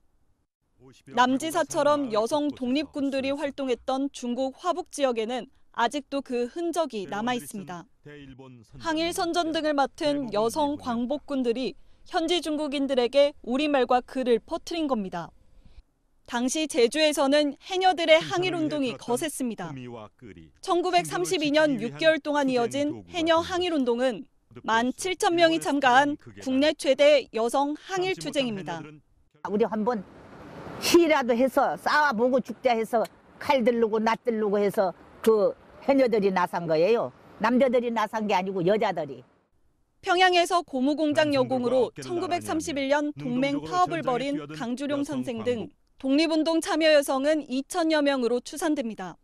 남지사처럼 여성 독립군들이 활동했던 중국 화북 지역에는 아직도 그 흔적이 남아 있습니다. 항일 선전 등을 맡은 여성 광복군들이 현지 중국인들에게 우리말과 글을 퍼뜨린 겁니다. 당시 제주에서는 해녀들의 항일운동이 거셌습니다. 1932년 6개월 동안 이어진 해녀 항일운동은 17,000명이 참가한 국내 최대 여성 항일 투쟁입니다. 우리 한번 시라도 해서 싸워보고 죽자 해서 칼 들르고 낫 들르고 해서 그 해녀들이 나선 거예요. 남자들이 나선 게 아니고 여자들이. 평양에서 고무공장 여공으로 1931년 동맹 파업을 벌인 강주룡 선생 등 독립운동 참여 여성은 2,000여 명으로 추산됩니다.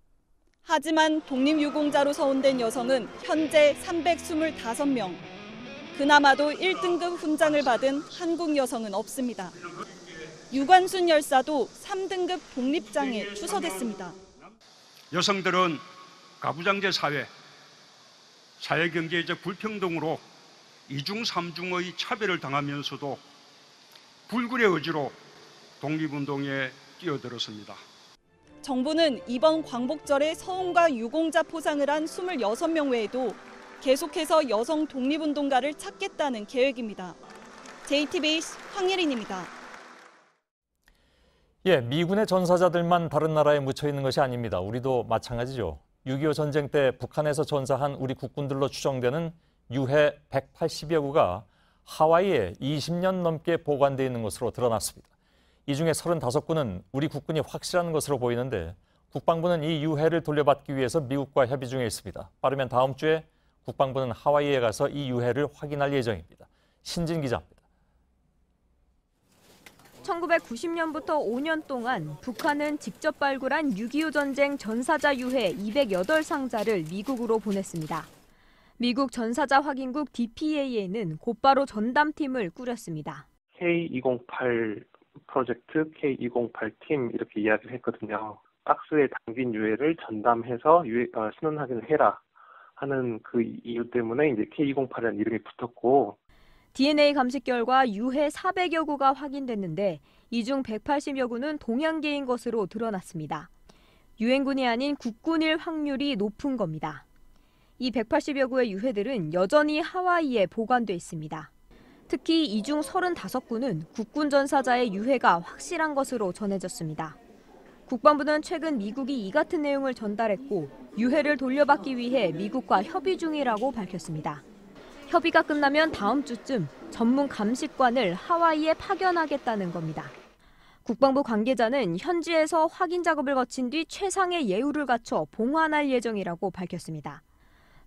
하지만 독립유공자로 서원된 여성은 현재 325명. 그나마도 1등급 훈장을 받은 한국 여성은 없습니다. 유관순 열사도 3등급 독립장에 추서됐습니다. 여성들은 가부장제 사회, 사회경제적 불평등으로 이중 삼중의 차별을 당하면서도 불굴의 의지로 독립운동에 뛰어들었습니다. 정부는 이번 광복절에 서훈과 유공자 포상을 한 26명 외에도 계속해서 여성 독립운동가를 찾겠다는 계획입니다. JTBC 황예린입니다. 예, 미군의 전사자들만 다른 나라에 묻혀 있는 것이 아닙니다. 우리도 마찬가지죠. 6.25 전쟁 때 북한에서 전사한 우리 국군들로 추정되는 유해 180여 구가 하와이에 20년 넘게 보관되어 있는 것으로 드러났습니다. 이 중에 35구는 우리 국군이 확실한 것으로 보이는데 국방부는 이 유해를 돌려받기 위해서 미국과 협의 중에 있습니다. 빠르면 다음 주에 국방부는 하와이에 가서 이 유해를 확인할 예정입니다. 신진 기자입니다. 1990년부터 5년 동안 북한은 직접 발굴한 6.25 전쟁 전사자 유해 208상자를 미국으로 보냈습니다. 미국 전사자 확인국 DPA에는 곧바로 전담팀을 꾸렸습니다. K208 프로젝트, K208팀 이렇게 이야기를 했거든요. 박스에 담긴 유해를 전담해서 신원 확인을 해라 하는 그 이유 때문에 이제 K208이라는 이름이 붙었고, DNA 감식 결과 유해 400여 구가 확인됐는데 이 중 180여 구는 동양계인 것으로 드러났습니다. 유엔군이 아닌 국군일 확률이 높은 겁니다. 이 180여 구의 유해들은 여전히 하와이에 보관돼 있습니다. 특히 이 중 35구는 국군 전사자의 유해가 확실한 것으로 전해졌습니다. 국방부는 최근 미국이 이 같은 내용을 전달했고 유해를 돌려받기 위해 미국과 협의 중이라고 밝혔습니다. 협의가 끝나면 다음 주쯤 전문 감식관을 하와이에 파견하겠다는 겁니다. 국방부 관계자는 현지에서 확인 작업을 거친 뒤 최상의 예우를 갖춰 봉환할 예정이라고 밝혔습니다.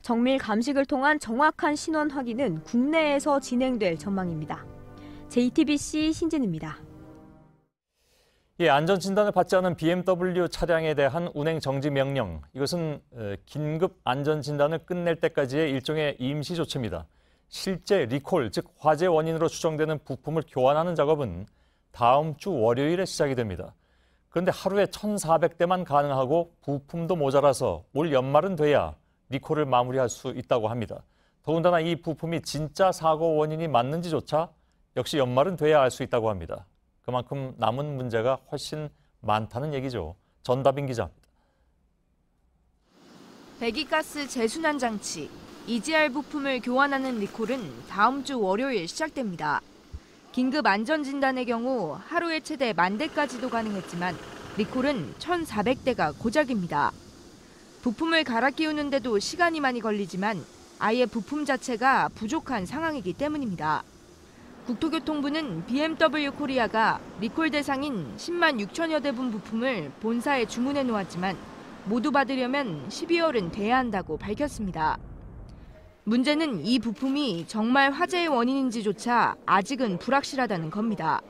정밀 감식을 통한 정확한 신원 확인은 국내에서 진행될 전망입니다. JTBC 신진입니다. 예, 안전진단을 받지 않은 BMW 차량에 대한 운행 정지 명령. 이것은 긴급 안전진단을 끝낼 때까지의 일종의 임시 조치입니다. 실제 리콜, 즉 화재 원인으로 추정되는 부품을 교환하는 작업은 다음 주 월요일에 시작이 됩니다. 그런데 하루에 1,400대만 가능하고 부품도 모자라서 올 연말은 돼야 리콜을 마무리할 수 있다고 합니다. 더군다나 이 부품이 진짜 사고 원인이 맞는지조차 역시 연말은 돼야 알 수 있다고 합니다. 그만큼 남은 문제가 훨씬 많다는 얘기죠. 전다빈 기자입니다. 배기가스 재순환 장치, EGR 부품을 교환하는 리콜은 다음 주 월요일 시작됩니다. 긴급 안전진단의 경우 하루에 최대 10,000대까지도 가능했지만 리콜은 1,400대가 고작입니다. 부품을 갈아 끼우는데도 시간이 많이 걸리지만 아예 부품 자체가 부족한 상황이기 때문입니다. 국토교통부는 BMW 코리아가 리콜 대상인 10만 6천여 대분 부품을 본사에 주문해 놓았지만 모두 받으려면 12월은 돼야 한다고 밝혔습니다. 문제는 이 부품이 정말 화재의 원인인지조차 아직은 불확실하다는 겁니다.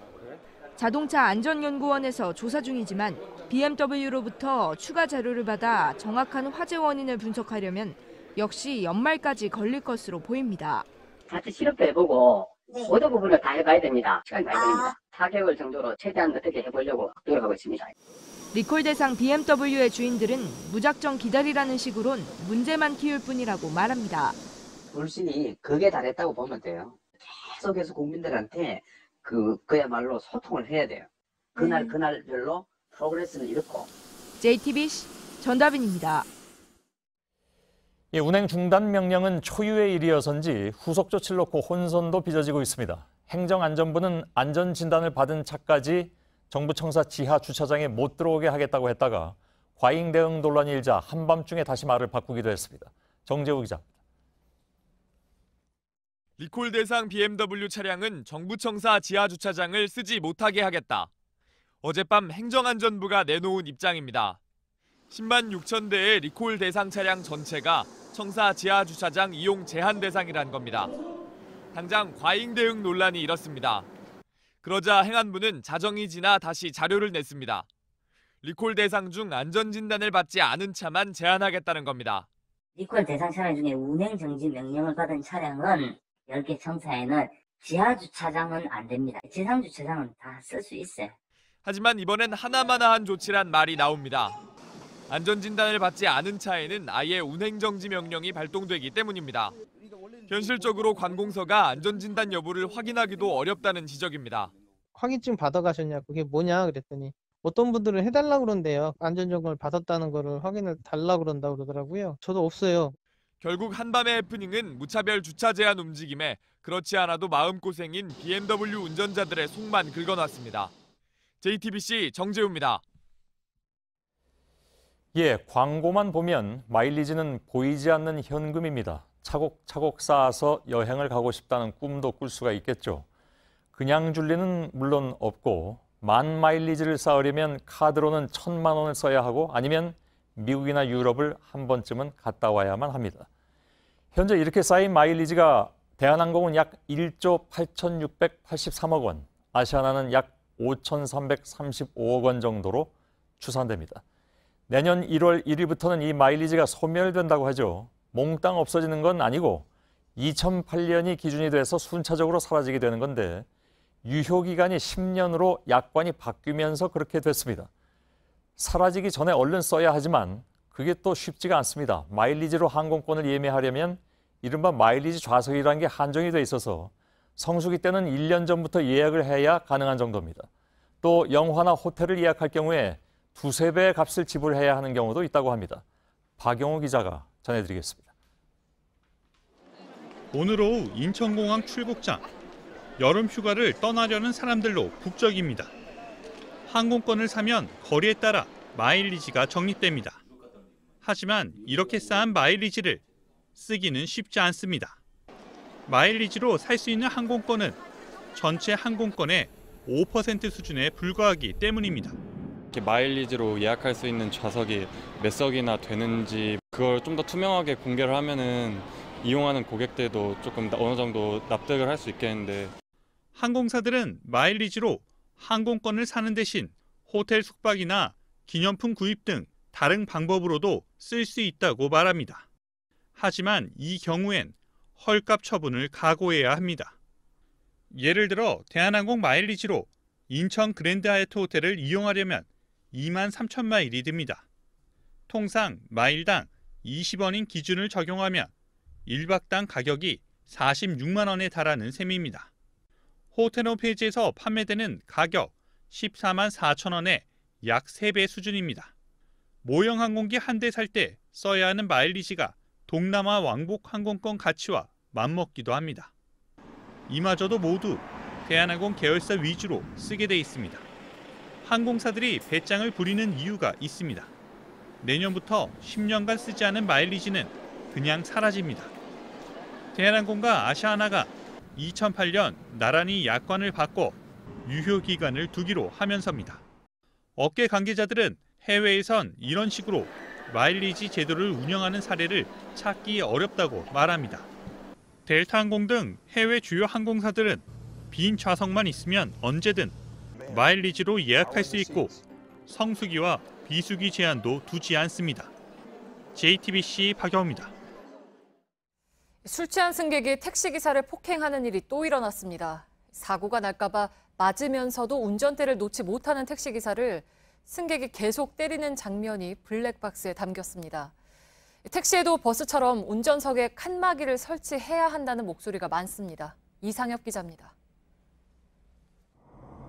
자동차 안전연구원에서 조사 중이지만 BMW로부터 추가 자료를 받아 정확한 화재 원인을 분석하려면 역시 연말까지 걸릴 것으로 보입니다. 자체 실험도 해보고 모든 부분을 다 해봐야 됩니다. 시간이 많이 걸립니다. 4개월 정도로 최대한 어떻게 해보려고 노력하고 있습니다. 리콜 대상 BMW의 주인들은 무작정 기다리라는 식으론 문제만 키울 뿐이라고 말합니다. 불신이 극에 달했다고 보면 돼요. 계속해서 국민들한테 그야말로 소통을 해야 돼요. 그날별로 프로그레스는 이렇고. JTBC 전다빈입니다. 예, 운행 중단 명령은 초유의 일이어서인지 후속 조치를 놓고 혼선도 빚어지고 있습니다. 행정안전부는 안전진단을 받은 차까지 정부 청사 지하 주차장에 못 들어오게 하겠다고 했다가 과잉 대응 논란이 일자 한밤중에 다시 말을 바꾸기도 했습니다. 정재우 기자입니다. 리콜 대상 BMW 차량은 정부 청사 지하 주차장을 쓰지 못하게 하겠다. 어젯밤 행정안전부가 내놓은 입장입니다. 10만 6천 대의 리콜 대상 차량 전체가 청사 지하 주차장 이용 제한 대상이란 겁니다. 당장 과잉 대응 논란이 일었습니다. 그러자 행안부는 자정이 지나 다시 자료를 냈습니다. 리콜 대상 중 안전진단을 받지 않은 차만 제한하겠다는 겁니다. 리콜 대상 차량 중에 운행 정지 명령을 받은 차량은 10개 청사에는 지하 주차장은 안 됩니다. 지상 주차장은 다 쓸 수 있어요. 하지만 이번엔 하나마나한 조치란 말이 나옵니다. 안전진단을 받지 않은 차에는 아예 운행정지 명령이 발동되기 때문입니다. 현실적으로 관공서가 안전진단 여부를 확인하기도 어렵다는 지적입니다. 확인증 받아가셨냐, 그게 뭐냐 그랬더니 어떤 분들은 해달라고 그런대요. 안전점검을 받았다는 거를 확인을 달라고 그런다고 그러더라고요. 저도 없어요. 결국 한밤의 해프닝은 무차별 주차 제한 움직임에 그렇지 않아도 마음고생인 BMW 운전자들의 속만 긁어놨습니다. JTBC 정재우입니다. 예, 광고만 보면 마일리지는 보이지 않는 현금입니다. 차곡차곡 쌓아서 여행을 가고 싶다는 꿈도 꿀 수가 있겠죠. 그냥 줄 리는 물론 없고 만 마일리지를 쌓으려면 카드로는 1,000만 원을 써야 하고 아니면 미국이나 유럽을 한 번쯤은 갔다 와야만 합니다. 현재 이렇게 쌓인 마일리지가 대한항공은 약 1조 8,683억 원, 아시아나는 약 5,335억 원 정도로 추산됩니다. 내년 1월 1일부터는 이 마일리지가 소멸된다고 하죠. 몽땅 없어지는 건 아니고 2008년이 기준이 돼서 순차적으로 사라지게 되는 건데 유효기간이 10년으로 약관이 바뀌면서 그렇게 됐습니다. 사라지기 전에 얼른 써야 하지만 그게 또 쉽지가 않습니다. 마일리지로 항공권을 예매하려면 이른바 마일리지 좌석이라는 게 한정이 돼 있어서 성수기 때는 1년 전부터 예약을 해야 가능한 정도입니다. 또 영화나 호텔을 예약할 경우에 2~3배의 값을 지불해야 하는 경우도 있다고 합니다. 박영호 기자가 전해드리겠습니다. 오늘 오후 인천공항 출국장. 여름 휴가를 떠나려는 사람들로 북적입니다. 항공권을 사면 거리에 따라 마일리지가 적립됩니다. 하지만 이렇게 쌓은 마일리지를 쓰기는 쉽지 않습니다. 마일리지로 살 수 있는 항공권은 전체 항공권의 5% 수준에 불과하기 때문입니다. 마일리지로 예약할 수 있는 좌석이 몇 석이나 되는지 그걸 좀 더 투명하게 공개를 하면은 이용하는 고객들도 조금 어느 정도 납득을 할 수 있겠는데. 항공사들은 마일리지로 항공권을 사는 대신 호텔 숙박이나 기념품 구입 등 다른 방법으로도 쓸 수 있다고 말합니다. 하지만 이 경우엔 헐값 처분을 각오해야 합니다. 예를 들어 대한항공 마일리지로 인천 그랜드 하얏트 호텔을 이용하려면 23,000마일이 듭니다. 통상 마일당 20원인 기준을 적용하면 1박당 가격이 46만 원에 달하는 셈입니다. 호텔 홈페이지에서 판매되는 가격 14만 4천 원의 약 3배 수준입니다. 모형 항공기 한 대 살 때 써야 하는 마일리지가 동남아 왕복 항공권 가치와 맞먹기도 합니다. 이마저도 모두 대한항공 계열사 위주로 쓰게 돼 있습니다. 항공사들이 배짱을 부리는 이유가 있습니다. 내년부터 10년간 쓰지 않은 마일리지는 그냥 사라집니다. 대한항공과 아시아나가 2008년 나란히 약관을 바꿔 유효기간을 두기로 하면서입니다. 업계 관계자들은 해외에선 이런 식으로 마일리지 제도를 운영하는 사례를 찾기 어렵다고 말합니다. 델타항공 등 해외 주요 항공사들은 빈 좌석만 있으면 언제든 마일리지로 예약할 수 있고 성수기와 비수기 제한도 두지 않습니다. JTBC 박영호입니다. 술 취한 승객이 택시기사를 폭행하는 일이 또 일어났습니다. 사고가 날까 봐 맞으면서도 운전대를 놓지 못하는 택시기사를 승객이 계속 때리는 장면이 블랙박스에 담겼습니다. 택시에도 버스처럼 운전석에 칸막이를 설치해야 한다는 목소리가 많습니다. 이상엽 기자입니다.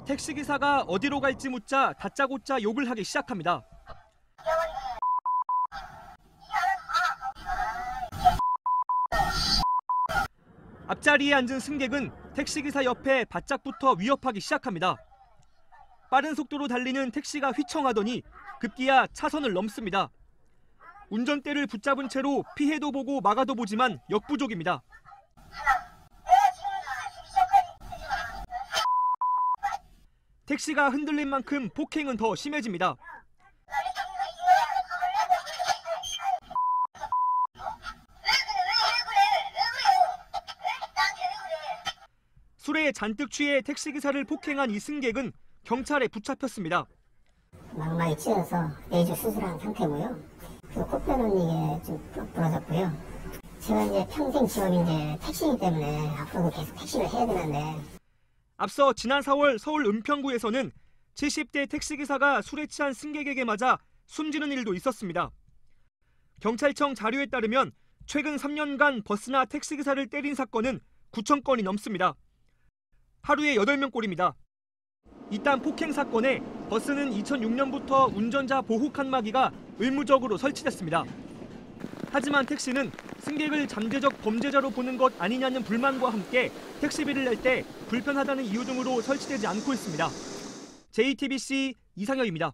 택시기사가 어디로 갈지 묻자 다짜고짜 욕을 하기 시작합니다. 앞자리에 앉은 승객은 택시기사 옆에 바짝부터 위협하기 시작합니다. 빠른 속도로 달리는 택시가 휘청하더니 급기야 차선을 넘습니다. 운전대를 붙잡은 채로 피해도 보고 막아도 보지만 역부족입니다. 택시가 흔들린 만큼 폭행은 더 심해집니다. 술에 잔뜩 취해 택시기사를 폭행한 이 승객은 경찰에 붙잡혔습니다. 망막이 찢어서 내주 수술한 상태고요. 그래서 코뼈는 이게 좀 부러졌고요. 제가 이제 평생 직업이 이제 택시이기 때문에 앞으로도 계속 택시를 해야 되는데. 앞서 지난 4월 서울 은평구에서는 70대 택시기사가 술에 취한 승객에게 맞아 숨지는 일도 있었습니다. 경찰청 자료에 따르면 최근 3년간 버스나 택시기사를 때린 사건은 9,000건이 넘습니다. 하루에 8명꼴입니다. 이딴 폭행 사건에 버스는 2006년부터 운전자 보호 칸막이가 의무적으로 설치됐습니다. 하지만 택시는 승객을 잠재적 범죄자로 보는 것 아니냐는 불만과 함께 택시비를 낼 때 불편하다는 이유 등으로 설치되지 않고 있습니다. JTBC 이상혁입니다.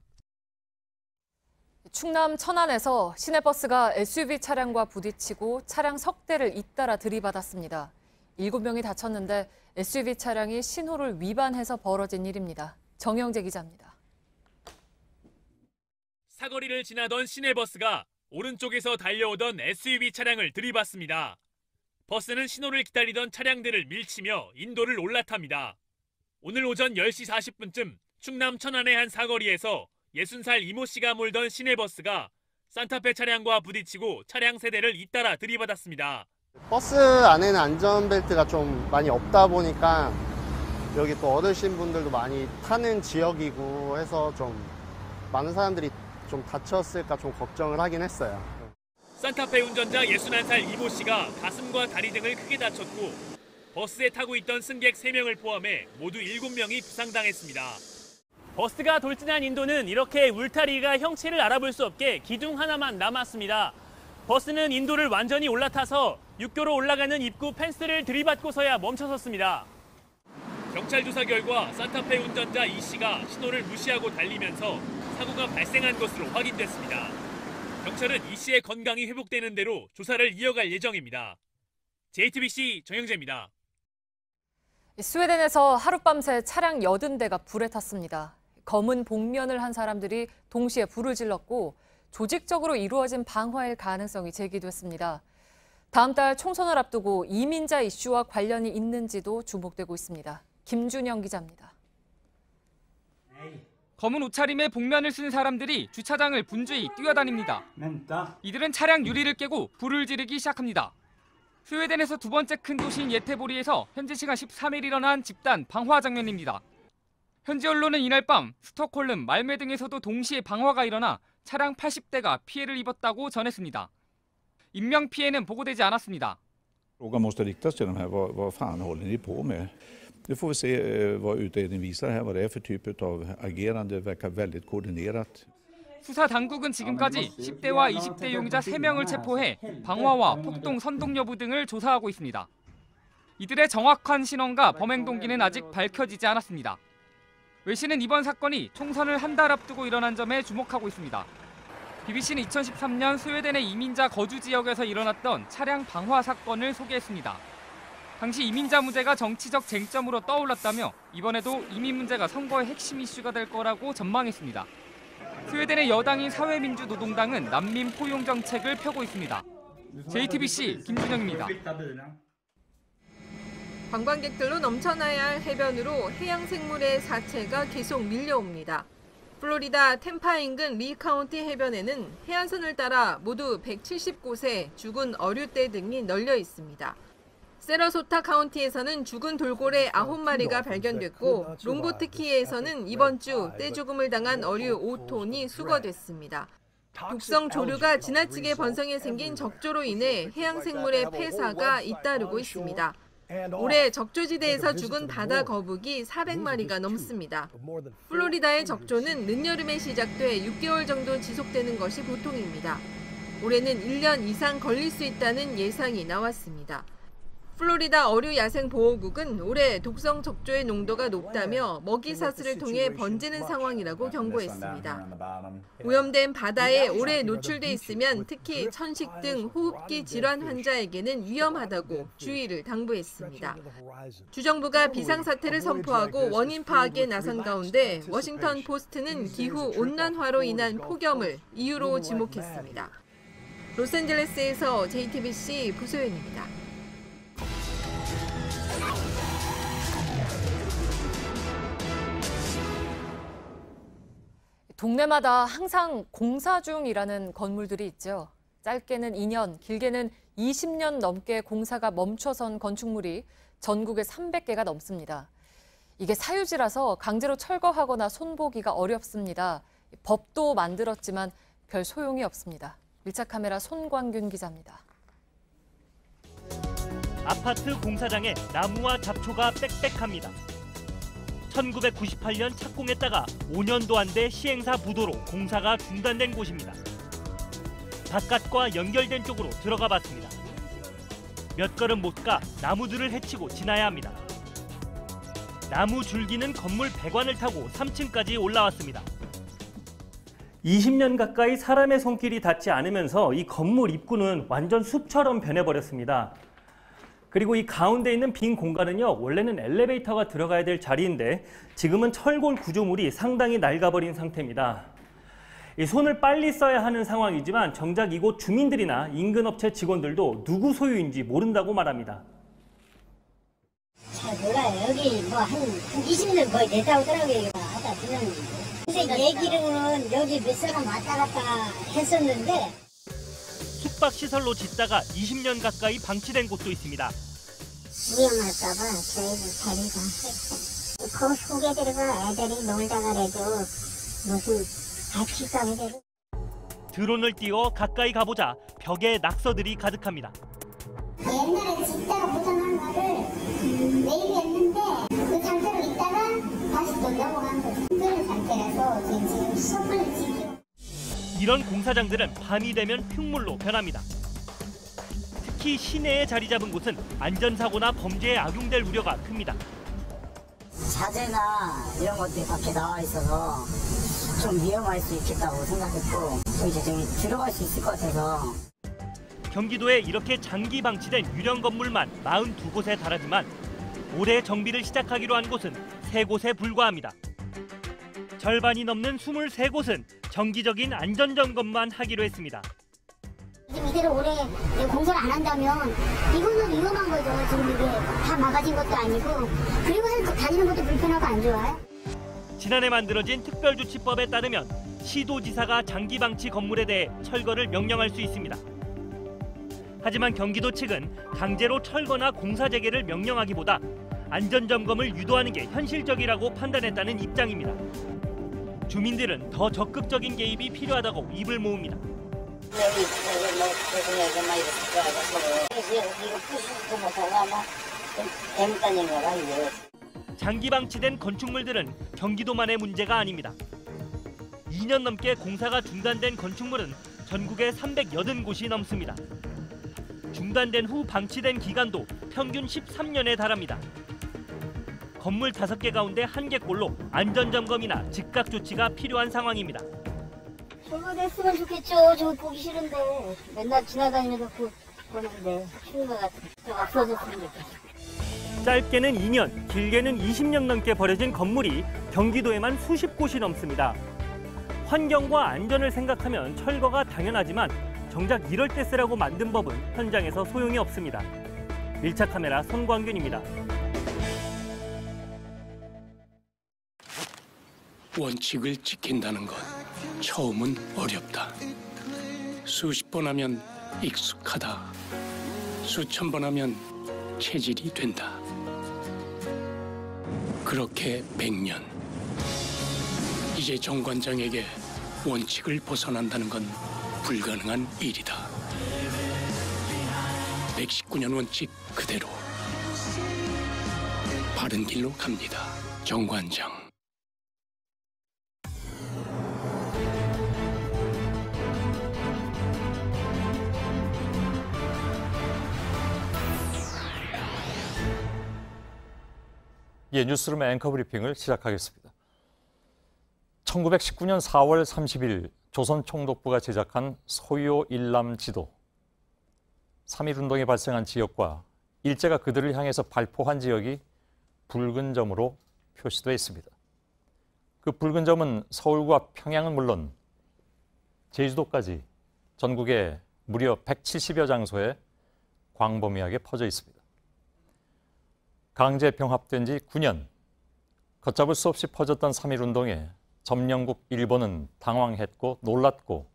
충남 천안에서 시내버스가 SUV 차량과 부딪히고 차량 석 대를 잇따라 들이받았습니다. 7명이 다쳤는데 SUV 차량이 신호를 위반해서 벌어진 일입니다. 정영재 기자입니다. 사거리를 지나던 시내버스가 오른쪽에서 달려오던 SUV 차량을 들이받습니다. 버스는 신호를 기다리던 차량들을 밀치며 인도를 올라탑니다. 오늘 오전 10시 40분쯤 충남 천안의 한 사거리에서 60살 이모 씨가 몰던 시내버스가 산타페 차량과 부딪히고 차량 세대를 잇따라 들이받았습니다. 버스 안에는 안전벨트가 좀 많이 없다 보니까 여기 또 어르신 분들도 많이 타는 지역이고 해서 좀 많은 사람들이 좀 다쳤을까 좀 걱정을 하긴 했어요. 산타페 운전자 61살 이모 씨가 가슴과 다리 등을 크게 다쳤고 버스에 타고 있던 승객 3명을 포함해 모두 7명이 부상당했습니다. 버스가 돌진한 인도는 이렇게 울타리가 형체를 알아볼 수 없게 기둥 하나만 남았습니다. 버스는 인도를 완전히 올라타서 육교로 올라가는 입구 펜스를 들이받고서야 멈춰섰습니다. 경찰 조사 결과 산타페 운전자 이 씨가 신호를 무시하고 달리면서 사고가 발생한 것으로 확인됐습니다. 경찰은 이 씨의 건강이 회복되는 대로 조사를 이어갈 예정입니다. JTBC 정영재입니다. 스웨덴에서 하룻밤새 차량 80대가 불에 탔습니다. 검은 복면을 한 사람들이 동시에 불을 질렀고 조직적으로 이루어진 방화일 가능성이 제기됐습니다. 다음 달 총선을 앞두고 이민자 이슈와 관련이 있는지도 주목되고 있습니다. 김준영 기자입니다. 검은 옷차림에 복면을 쓴 사람들이 주차장을 분주히 뛰어다닙니다. 이들은 차량 유리를 깨고 불을 지르기 시작합니다. 스웨덴에서 두 번째 큰 도시인 예테보리에서 현지 시간 13일 일어난 집단 방화 장면입니다. 현지 언론은 이날 밤 스톡홀름, 말메 등에서도 동시에 방화가 일어나 차량 80대가 피해를 입었다고 전했습니다. 인명 피해는 보고되지 않았습니다. Frågan måste riktas till de här. Vad fan håller ni på med? Nu får vi se vad utredningen visar här, vad det är för typ av agerande. Det verkar väldigt koordinerat. 수사 당국은 지금까지 10대와 20대 용의자 3명을 체포해 방화와 폭동, 선동 여부 등을 조사하고 있습니다. 이들의 정확한 신원과 범행 동기는 아직 밝혀지지 않았습니다. 외신은 이번 사건이 총선을 한 달 앞두고 일어난 점에 주목하고 있습니다. BBC는 2013년 스웨덴의 이민자 거주 지역에서 일어났던 차량 방화 사건을 소개했습니다. 당시 이민자 문제가 정치적 쟁점으로 떠올랐다며 이번에도 이민 문제가 선거의 핵심 이슈가 될 거라고 전망했습니다. 스웨덴의 여당인 사회민주노동당은 난민 포용 정책을 펴고 있습니다. JTBC 김준영입니다. 관광객들로 넘쳐나야 할 해변으로 해양생물의 사체가 계속 밀려옵니다. 플로리다 템파 인근 리 카운티 해변에는 해안선을 따라 모두 170곳에 죽은 어류떼 등이 널려 있습니다. 세러소타 카운티에서는 죽은 돌고래 9마리가 발견됐고 롱보트키에서는 이번 주 떼죽음을 당한 어류 5톤이 수거됐습니다. 독성 조류가 지나치게 번성해 생긴 적조로 인해 해양생물의 폐사가 잇따르고 있습니다. 올해 적조지대에서 죽은 바다 거북이 400마리가 넘습니다. 플로리다의 적조는 늦여름에 시작돼 6개월 정도 지속되는 것이 보통입니다. 올해는 1년 이상 걸릴 수 있다는 예상이 나왔습니다. 플로리다 어류야생보호국은 올해 독성 적조의 농도가 높다며 먹이 사슬을 통해 번지는 상황이라고 경고했습니다. 오염된 바다에 오래 노출돼 있으면 특히 천식 등 호흡기 질환 환자에게는 위험하다고 주의를 당부했습니다. 주정부가 비상사태를 선포하고 원인 파악에 나선 가운데 워싱턴 포스트는 기후 온난화로 인한 폭염을 이유로 지목했습니다. 로스앤젤레스에서 JTBC 부소연입니다. 동네마다 항상 공사 중이라는 건물들이 있죠. 짧게는 2년, 길게는 20년 넘게 공사가 멈춰선 건축물이 전국에 300개가 넘습니다. 이게 사유지라서 강제로 철거하거나 손보기가 어렵습니다. 법도 만들었지만 별 소용이 없습니다. 밀착 카메라 손광균 기자입니다. 아파트 공사장에 나무와 잡초가 빽빽합니다. 1998년 착공했다가 5년도 안 돼 시행사 부도로 공사가 중단된 곳입니다. 바깥과 연결된 쪽으로 들어가 봤습니다. 몇 걸음 못 가 나무들을 헤치고 지나야 합니다. 나무 줄기는 건물 배관을 타고 3층까지 올라왔습니다. 20년 가까이 사람의 손길이 닿지 않으면서 이 건물 입구는 완전 숲처럼 변해버렸습니다. 그리고 이 가운데 있는 빈 공간은요, 원래는 엘리베이터가 들어가야 될 자리인데 지금은 철골 구조물이 상당히 낡아버린 상태입니다. 이 손을 빨리 써야 하는 상황이지만 정작 이곳 주민들이나 인근 업체 직원들도 누구 소유인지 모른다고 말합니다. 잘 몰라요. 여기 뭐 한 20년 거의 됐다고 하더라고요. 하다 들었는데. 근데 얘기로는 여기 몇 사람 왔다 갔다 했었는데. 숙박시설로 짓다가 20년 가까이 방치된 곳도 있습니다. 위험할까봐 저희도 자리가 그 속에 들어가 애들이 놀다가라도 무슨 다칠까 해도. 드론을 띄워 가까이 가보자 벽에 낙서들이 가득합니다. 옛날에 짓다가 고장난 거를 매입 했는데 그 상태로 있다가 다시 또 넘어간 거죠. 그런 상태라서 지금 시험을 지키고. 이런 공사장들은 밤이 되면 흉물로 변합니다. 특히 시내에 자리 잡은 곳은 안전사고나 범죄에 악용될 우려가 큽니다. 자재나 이런 것들이 밖에 나와 있어서 좀 위험할 수 있겠다고 생각했고 또 이제 좀 들어갈 수 있을 것 같아서. 경기도에 이렇게 장기 방치된 유령 건물만 42곳에 달하지만 올해 정비를 시작하기로 한 곳은 3곳에 불과합니다. 절반이 넘는 23곳은 정기적인 안전점검만 하기로 했습니다. 지금 이대로 올해 공사를 안 한다면 이거는 위험한 거죠. 지금 이게 다 막아진 것도 아니고 그리고 다니는 것도 불편하고 안 좋아요. 지난해 만들어진 특별조치법에 따르면 시도지사가 장기 방치 건물에 대해 철거를 명령할 수 있습니다. 하지만 경기도 측은 강제로 철거나 공사 재개를 명령하기보다 안전점검을 유도하는 게 현실적이라고 판단했다는 입장입니다. 주민들은 더 적극적인 개입이 필요하다고 입을 모읍니다. 장기 방치된 건축물들은 경기도만의 문제가 아닙니다. 2년 넘게 공사가 중단된 건축물은 전국에 380곳이 넘습니다. 중단된 후 방치된 기간도 평균 13년에 달합니다. 건물 5개 가운데 1개꼴로 안전점검이나 즉각 조치가 필요한 상황입니다. 철거됐으면 좋겠죠. 저 보기 싫은데 맨날 지나다니면서 보는데 싫은 것 같아요. 좀 없어졌으면 좋겠어요. 짧게는 2년, 길게는 20년 넘게 버려진 건물이 경기도에만 수십 곳이 넘습니다. 환경과 안전을 생각하면 철거가 당연하지만 정작 이럴 때 쓰라고 만든 법은 현장에서 소용이 없습니다. 밀착 카메라 손광균입니다. 원칙을 지킨다는 건 처음은 어렵다. 수십 번 하면 익숙하다. 수천 번 하면 체질이 된다. 그렇게 100년. 이제 정 관장에게 원칙을 벗어난다는 건 불가능한 일이다. 119년 원칙 그대로 바른 길로 갑니다. 정 관장. 예, 뉴스룸 앵커 브리핑을 시작하겠습니다. 1919년 4월 30일 조선총독부가 제작한 소요 일남 지도. 3.1운동이 발생한 지역과 일제가 그들을 향해서 발포한 지역이 붉은 점으로 표시되어 있습니다. 그 붉은 점은 서울과 평양은 물론 제주도까지 전국에 무려 170여 장소에 광범위하게 퍼져 있습니다. 강제 병합된 지 9년, 걷잡을 수 없이 퍼졌던 3.1운동에 점령국 일본은 당황했고 놀랐고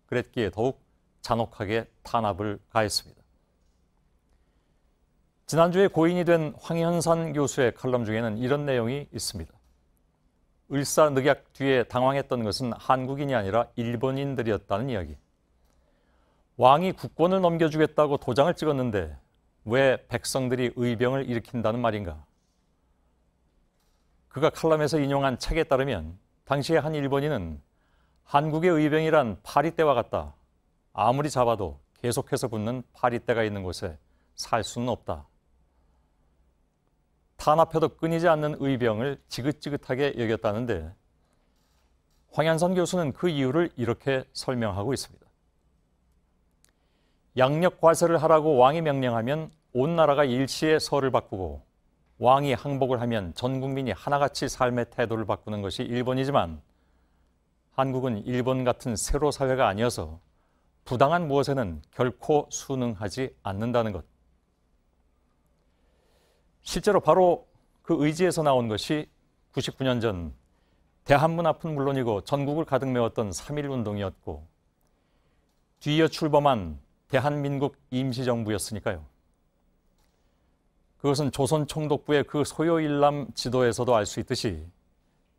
그랬기에 더욱 잔혹하게 탄압을 가했습니다. 지난주에 고인이 된 황현산 교수의 칼럼 중에는 이런 내용이 있습니다. 을사늑약 뒤에 당황했던 것은 한국인이 아니라 일본인들이었다는 이야기. 왕이 국권을 넘겨주겠다고 도장을 찍었는데 왜 백성들이 의병을 일으킨다는 말인가? 그가 칼럼에서 인용한 책에 따르면 당시의 한 일본인은 한국의 의병이란 파리떼와 같다. 아무리 잡아도 계속해서 붙는 파리떼가 있는 곳에 살 수는 없다. 탄압해도 끊이지 않는 의병을 지긋지긋하게 여겼다는데 황현산 교수는 그 이유를 이렇게 설명하고 있습니다. 양력 과세를 하라고 왕이 명령하면 온 나라가 일시에 서를 바꾸고 왕이 항복을 하면 전 국민이 하나같이 삶의 태도를 바꾸는 것이 일본이지만 한국은 일본 같은 세로 사회가 아니어서 부당한 무엇에는 결코 순응하지 않는다는 것. 실제로 바로 그 의지에서 나온 것이 99년 전 대한문 앞은 물론이고 전국을 가득 메웠던 3.1운동이었고 뒤이어 출범한 대한민국 임시정부였으니까요. 그것은 조선총독부의 그 소요일람 지도에서도 알 수 있듯이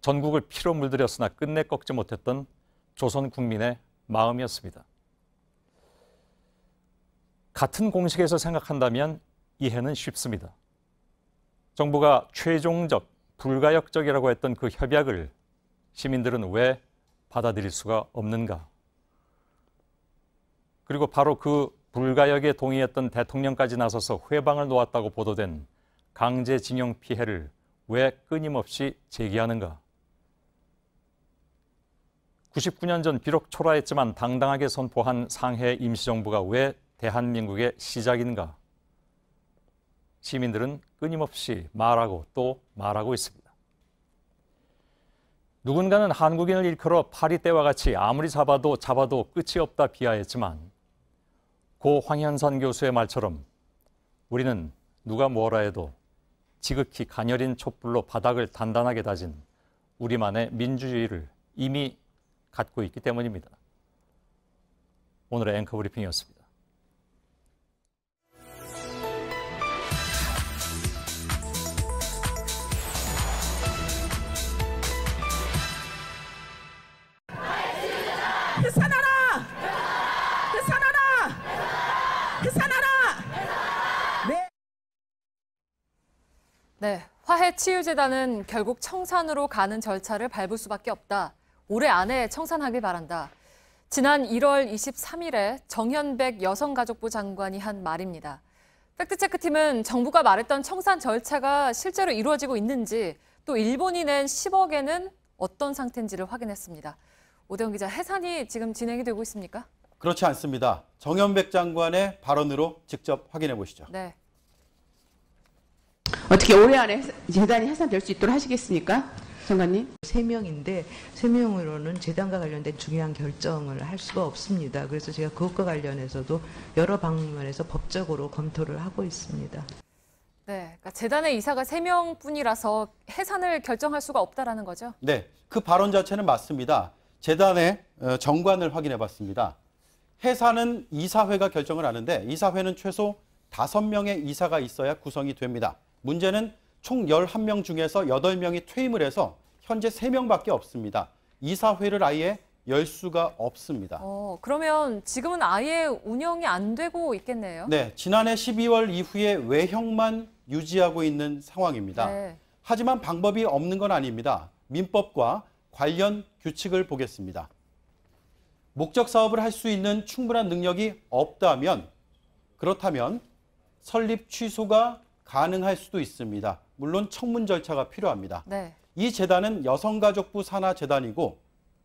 전국을 피로 물들였으나 끝내 꺾지 못했던 조선 국민의 마음이었습니다. 같은 공식에서 생각한다면 이해는 쉽습니다. 정부가 최종적, 불가역적이라고 했던 그 협약을 시민들은 왜 받아들일 수가 없는가? 그리고 바로 그 불가역에 동의했던 대통령까지 나서서 회방을 놓았다고 보도된 강제징용 피해를 왜 끊임없이 제기하는가? 99년 전 비록 초라했지만 당당하게 선포한 상해 임시정부가 왜 대한민국의 시작인가? 시민들은 끊임없이 말하고 또 말하고 있습니다. 누군가는 한국인을 일컬어 파리떼와 같이 아무리 잡아도 끝이 없다 비하했지만 고 황현산 교수의 말처럼 우리는 누가 뭐라 해도 지극히 가녀린 촛불로 바닥을 단단하게 다진 우리만의 민주주의를 이미 갖고 있기 때문입니다. 오늘의 앵커 브리핑이었습니다. 해산하라! 해산하라! 해산하라! 네, 화해치유재단은 결국 청산으로 가는 절차를 밟을 수밖에 없다. 올해 안에 청산하길 바란다. 지난 1월 23일에 정현백 여성가족부 장관이 한 말입니다. 팩트체크팀은 정부가 말했던 청산 절차가 실제로 이루어지고 있는지 또 일본이 낸 10억에는 어떤 상태인지를 확인했습니다. 오대훈 기자, 해산이 지금 진행이 되고 있습니까? 그렇지 않습니다. 정현백 장관의 발언으로 직접 확인해 보시죠. 네. 어떻게 올해 안에 재단이 해산될 수 있도록 하시겠습니까? 장관님? 3명인데 3명으로는 재단과 관련된 중요한 결정을 할 수가 없습니다. 그래서 제가 그것과 관련해서도 여러 방면에서 법적으로 검토를 하고 있습니다. 네, 그러니까 재단의 이사가 3명뿐이라서 해산을 결정할 수가 없다라는 거죠? 네, 그 발언 자체는 맞습니다. 재단의 정관을 확인해 봤습니다. 해산은 이사회가 결정을 하는데 이사회는 최소 5명의 이사가 있어야 구성이 됩니다. 문제는 총 11명 중에서 8명이 퇴임을 해서 현재 3명밖에 없습니다. 이사회를 아예 열 수가 없습니다. 그러면 지금은 아예 운영이 안 되고 있겠네요. 네, 지난해 12월 이후에 외형만 유지하고 있는 상황입니다. 네. 하지만 방법이 없는 건 아닙니다. 민법과 관련 규칙을 보겠습니다. 목적 사업을 할 수 있는 충분한 능력이 없다면 그렇다면 설립 취소가 가능할 수도 있습니다. 물론 청문 절차가 필요합니다. 네. 이 재단은 여성가족부 산하 재단이고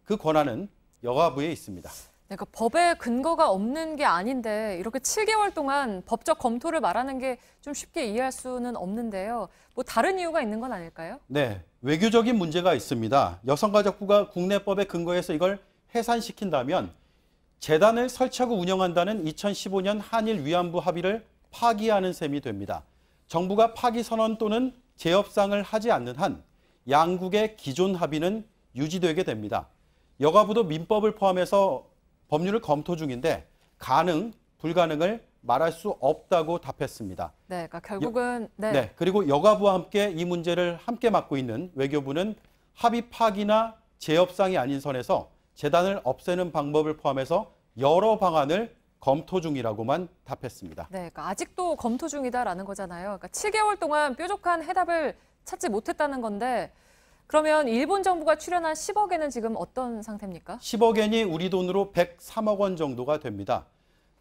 그 권한은 여가부에 있습니다. 그러니까 법에 근거가 없는 게 아닌데 이렇게 7개월 동안 법적 검토를 말하는 게 좀 쉽게 이해할 수는 없는데요. 뭐 다른 이유가 있는 건 아닐까요? 네, 외교적인 문제가 있습니다. 여성가족부가 국내법에 근거해서 이걸 해산시킨다면 재단을 설치하고 운영한다는 2015년 한일 위안부 합의를 파기하는 셈이 됩니다. 정부가 파기 선언 또는 재협상을 하지 않는 한 양국의 기존 합의는 유지되게 됩니다. 여가부도 민법을 포함해서 법률을 검토 중인데 가능, 불가능을 말할 수 없다고 답했습니다. 네, 그러니까 결국은 그리고 여가부와 함께 이 문제를 함께 맡고 있는 외교부는 합의 파기나 재협상이 아닌 선에서 재단을 없애는 방법을 포함해서 여러 방안을 검토 중이라고만 답했습니다. 네, 그러니까 아직도 검토 중이다라는 거잖아요. 그러니까 7개월 동안 뾰족한 해답을 찾지 못했다는 건데 그러면 일본 정부가 출연한 10억엔은 지금 어떤 상태입니까? 10억엔이 우리 돈으로 103억 원 정도가 됩니다.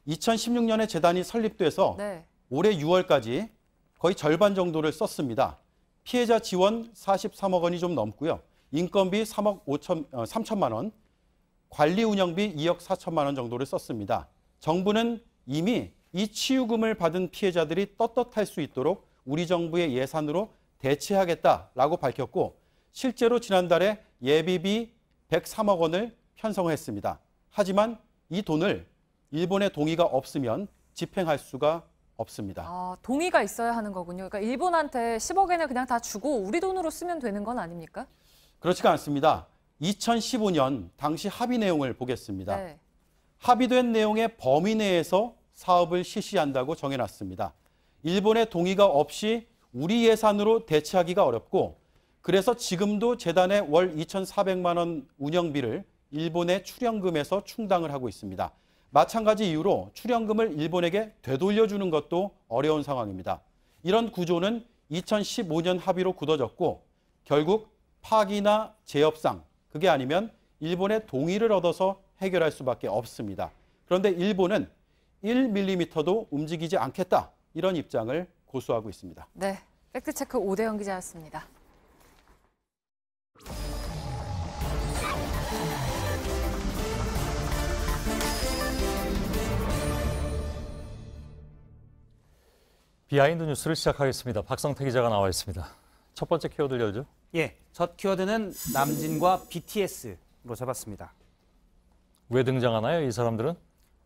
2016년에 재단이 설립돼서 올해 6월까지 거의 절반 정도를 썼습니다. 피해자 지원 43억 원이 좀 넘고요. 인건비 3억 3천만 원, 관리 운영비 2억 4천만 원 정도를 썼습니다. 정부는 이미 이 치유금을 받은 피해자들이 떳떳할 수 있도록 우리 정부의 예산으로 대체하겠다라고 밝혔고 실제로 지난달에 예비비 103억 원을 편성했습니다. 하지만 이 돈을 일본의 동의가 없으면 집행할 수가 없습니다. 아, 동의가 있어야 하는 거군요. 그러니까 일본한테 10억엔을 그냥 다 주고 우리 돈으로 쓰면 되는 건 아닙니까? 그렇지가 않습니다. 2015년 당시 합의 내용을 보겠습니다. 합의된 내용의 범위 내에서 사업을 실시한다고 정해놨습니다. 일본의 동의가 없이 우리 예산으로 대체하기가 어렵고 그래서 지금도 재단의 월 2,400만 원 운영비를 일본의 출연금에서 충당을 하고 있습니다. 마찬가지 이유로 출연금을 일본에게 되돌려주는 것도 어려운 상황입니다. 이런 구조는 2015년 합의로 굳어졌고 결국 파기나 재협상, 그게 아니면 일본의 동의를 얻어서 해결할 수밖에 없습니다. 그런데 일본은 1mm도 움직이지 않겠다, 이런 입장을 고수하고 있습니다. 네, 팩트체크 오대영 기자였습니다. 비하인드 뉴스를 시작하겠습니다. 박성태 기자가 나와 있습니다. 첫 번째 키워드 열죠? 예, 첫 키워드는 남진과 BTS로 잡았습니다. 왜 등장하나요, 이 사람들은?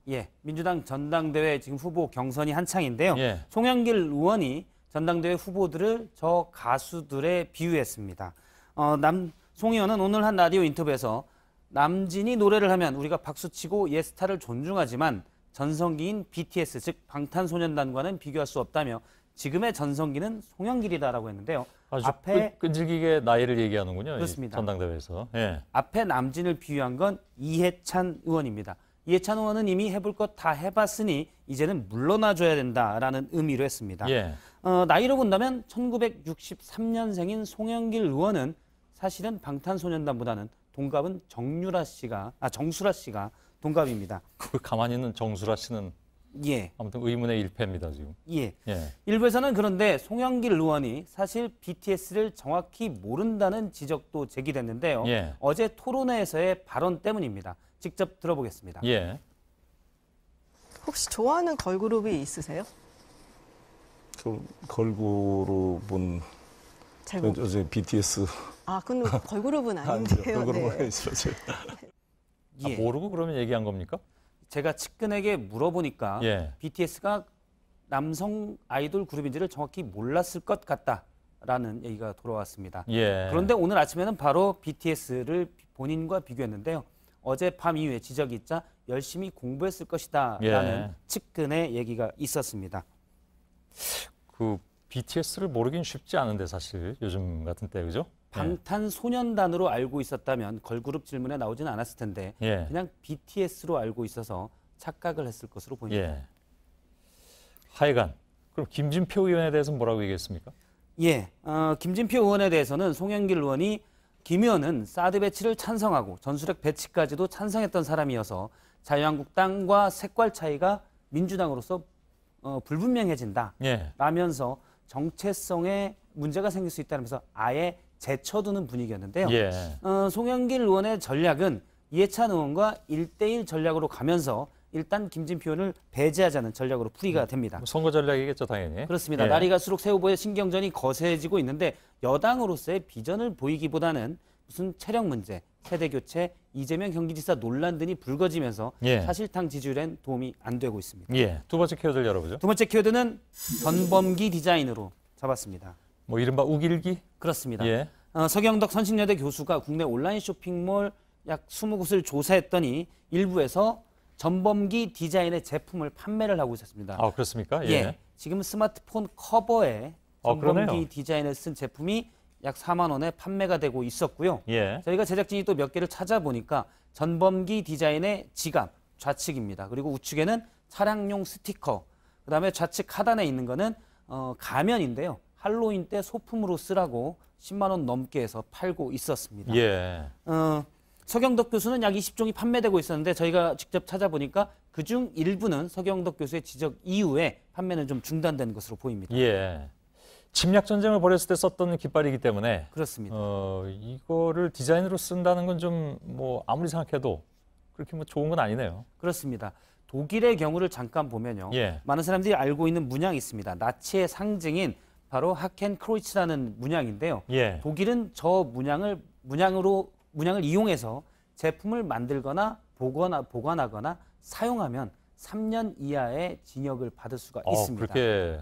예, 민주당 전당대회 지금 후보 경선이 한창인데요. 송영길 의원이 전당대회 후보들을 저 가수들에 비유했습니다. 송 의원은 오늘 한 라디오 인터뷰에서 남진이 노래를 하면 우리가 박수치고 옛 스타를 존중하지만 전성기인 BTS, 즉 방탄소년단과는 비교할 수 없다며 지금의 전성기는 송영길이다라고 했는데요. 아주 끈질기게 나이를 얘기하는군요. 그렇습니다. 전당대회에서. 앞에 남진을 비유한 건 이해찬 의원입니다. 이해찬 의원은 이미 해볼 것 다 해봤으니 이제는 물러나줘야 된다라는 의미로 했습니다. 나이로 본다면 1963년생인 송영길 의원은 사실은 방탄소년단보다는 동갑은 정수라 씨가 동갑입니다. 그 가만히 있는 정수라 씨는 아무튼 의문의 일패입니다, 지금. 일부에서는 그런데 송영길 의원이 사실 BTS를 정확히 모른다는 지적도 제기됐는데요. 어제 토론회에서의 발언 때문입니다. 직접 들어보겠습니다. 혹시 좋아하는 걸그룹이 있으세요? 걸그룹은 어제 BTS. 아, 근데 걸그룹은 아닌데요. 걸그룹은 있어요. 모르고 그러면 얘기한 겁니까? 제가 측근에게 물어보니까 BTS가 남성 아이돌 그룹인지를 정확히 몰랐을 것 같다라는 얘기가 돌아왔습니다. 그런데 오늘 아침에는 바로 BTS를 본인과 비교했는데요. 어제 밤 이후에 지적이 있자 열심히 공부했을 것이다라는 측근의 얘기가 있었습니다. 그 BTS를 모르긴 쉽지 않은데 사실 요즘 같은 때, 그죠? 방탄소년단으로 알고 있었다면 걸그룹 질문에 나오지는 않았을 텐데 그냥 BTS로 알고 있어서 착각을 했을 것으로 보입니다. 하여간 그럼 김진표 의원에 대해서는 뭐라고 얘기했습니까? 김진표 의원에 대해서는 송영길 의원이 김 의원은 사드 배치를 찬성하고 전술핵 배치까지도 찬성했던 사람이어서 자유한국당과 색깔 차이가 민주당으로서 불분명해진다 라면서 정체성에 문제가 생길 수 있다면서 아예 제쳐두는 분위기였는데요. 송영길 의원의 전략은 이해찬 의원과 1대1 전략으로 가면서 일단 김진표 의원을 배제하자는 전략으로 풀이가 됩니다. 선거 전략이겠죠, 당연히. 그렇습니다. 날이 갈수록 새 후보의 신경전이 거세지고 있는데 여당으로서의 비전을 보이기보다는 무슨 체력 문제, 세대교체, 이재명 경기지사 논란 등이 불거지면서 사실상 지지율엔 도움이 안 되고 있습니다. 두 번째 키워드를 열어보죠. 두 번째 키워드는 전범기 디자인으로 잡았습니다. 뭐 이른바 우길기? 그렇습니다. 서경덕 선신여대 교수가 국내 온라인 쇼핑몰 약 20곳을 조사했더니 일부에서 전범기 디자인의 제품을 판매를 하고 있었습니다. 아, 그렇습니까? 예. 지금 스마트폰 커버에 전범기 디자인을 쓴 제품이 약 4만 원에 판매가 되고 있었고요. 예. 저희가 제작진이 또 몇 개를 찾아보니까 전범기 디자인의 지갑, 좌측입니다. 그리고 우측에는 차량용 스티커, 그다음에 좌측 하단에 있는 거는 가면인데요. 할로윈 때 소품으로 쓰라고 10만 원 넘게 해서 팔고 있었습니다. 예. 서경덕 교수는 약 20종이 판매되고 있었는데 저희가 직접 찾아보니까 그중 일부는 서경덕 교수의 지적 이후에 판매는 좀 중단된 것으로 보입니다. 예. 침략 전쟁을 벌였을 때 썼던 깃발이기 때문에 그렇습니다. 이거를 디자인으로 쓴다는 건 좀 뭐 아무리 생각해도 그렇게 뭐 좋은 건 아니네요. 그렇습니다. 독일의 경우를 잠깐 보면요. 예. 많은 사람들이 알고 있는 문양이 있습니다. 나치의 상징인 바로 하켄크로이츠라는 문양인데요. 예. 독일은 저 문양을 이용해서 제품을 만들거나 보관하거나 사용하면 3년 이하의 징역을 받을 수가 있습니다. 그렇게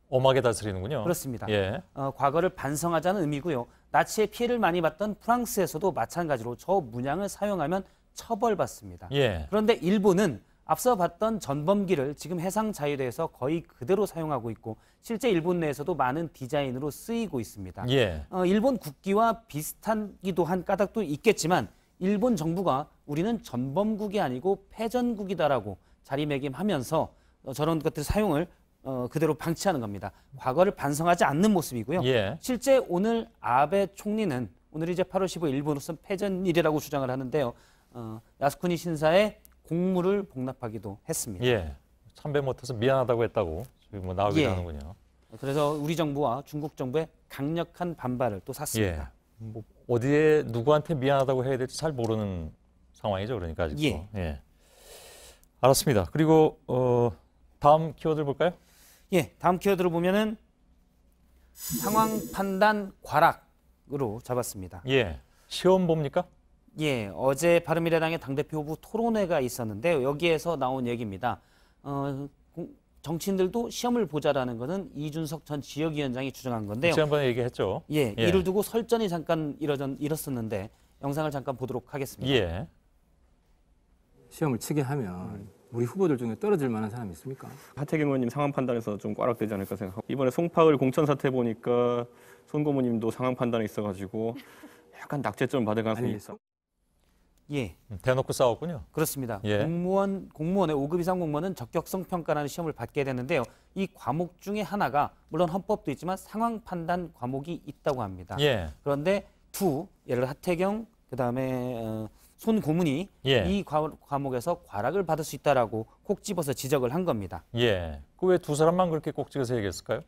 엄하게 다스리는군요. 그렇습니다. 예. 과거를 반성하자는 의미고요. 나치의 피해를 많이 봤던 프랑스에서도 마찬가지로 저 문양을 사용하면 처벌받습니다. 예. 그런데 일본은 앞서 봤던 전범기를 지금 해상자유대에서 거의 그대로 사용하고 있고 실제 일본 내에서도 많은 디자인으로 쓰이고 있습니다. 예. 일본 국기와 비슷하기도 한 까닭도 있겠지만 일본 정부가 우리는 전범국이 아니고 패전국이다라고 자리매김하면서 저런 것들 사용을 그대로 방치하는 겁니다. 과거를 반성하지 않는 모습이고요. 예. 실제 오늘 아베 총리는 오늘 이제 8월 15일 일본으로서는 패전일이라고 주장을 하는데요. 야스쿠니 신사에 공물을 복납하기도 했습니다. 예. 참배 못해서 미안하다고 했다고 지금 뭐 나오기도 하는군요. 그래서 우리 정부와 중국 정부의 강력한 반발을 또 샀습니다. 예. 뭐 어디에 누구한테 미안하다고 해야 될지 잘 모르는 상황이죠. 그러니까 아직도. 예. 예. 알았습니다. 그리고 다음 키워드를 볼까요? 예. 다음 키워드를 보면은 상황 판단 과락으로 잡았습니다. 예. 시험 봅니까? 예, 어제 바른미래당의 당대표 후보 토론회가 있었는데요. 여기에서 나온 얘기입니다. 정치인들도 시험을 보자라는 것은 이준석 전 지역위원장이 주장한 건데요. 지난번에 얘기했죠. 예, 이를 두고 설전이 잠깐 일었었는데 영상을 잠깐 보도록 하겠습니다. 예. 시험을 치게 하면 우리 후보들 중에 떨어질 만한 사람이 있습니까? 하태경 의원님 상황 판단에서 좀 꽈락되지 않을까 생각하고 이번에 송파을 공천 사태 보니까 손 고모님도 상황 판단에 있어가지고 약간 낙제점 받을 가능성이 있어. 예. 대놓고 싸웠군요. 그렇습니다. 예. 공무원의 5급 이상 공무원은 적격성 평가라는 시험을 받게 되는데요. 이 과목 중에 하나가 물론 헌법도 있지만 상황 판단 과목이 있다고 합니다. 예. 그런데 예를 들어 하태경 그다음에 손 고문이 이 과목에서 과락을 받을 수 있다라고 콕 집어서 지적을 한 겁니다. 예. 그 왜 두 사람만 그렇게 꼭 집어서 얘기했을까요?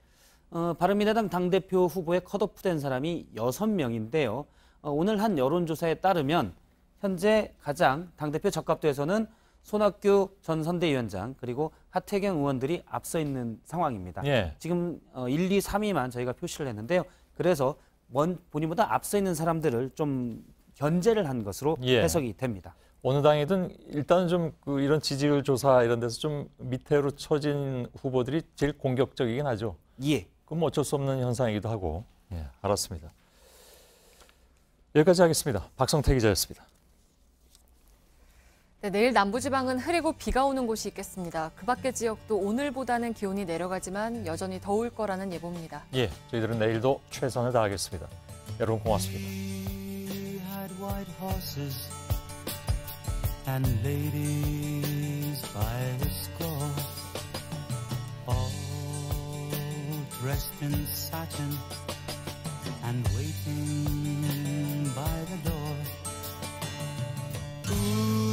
바른미래당 당대표 후보에 컷오프된 사람이 6명인데요. 오늘 한 여론조사에 따르면 현재 가장 당대표 적합도에서는 손학규 전 선대위원장 그리고 하태경 의원들이 앞서 있는 상황입니다. 예. 지금 1, 2, 3위만 저희가 표시를 했는데요. 그래서 본인보다 앞서 있는 사람들을 좀 견제를 한 것으로 해석이 됩니다. 어느 당이든 일단은 좀 이런 지지율 조사 이런 데서 좀 밑으로 처진 후보들이 제일 공격적이긴 하죠. 예. 그건 어쩔 수 없는 현상이기도 하고. 예, 알았습니다. 여기까지 하겠습니다. 박성태 기자였습니다. 네, 내일 남부지방은 흐리고 비가 오는 곳이 있겠습니다. 그 밖의 지역도 오늘보다는 기온이 내려가지만 여전히 더울 거라는 예보입니다. 예, 저희들은 내일도 최선을 다하겠습니다. 여러분 고맙습니다. And ladies by the score, all dressed in satin and waiting by the door. Ooh.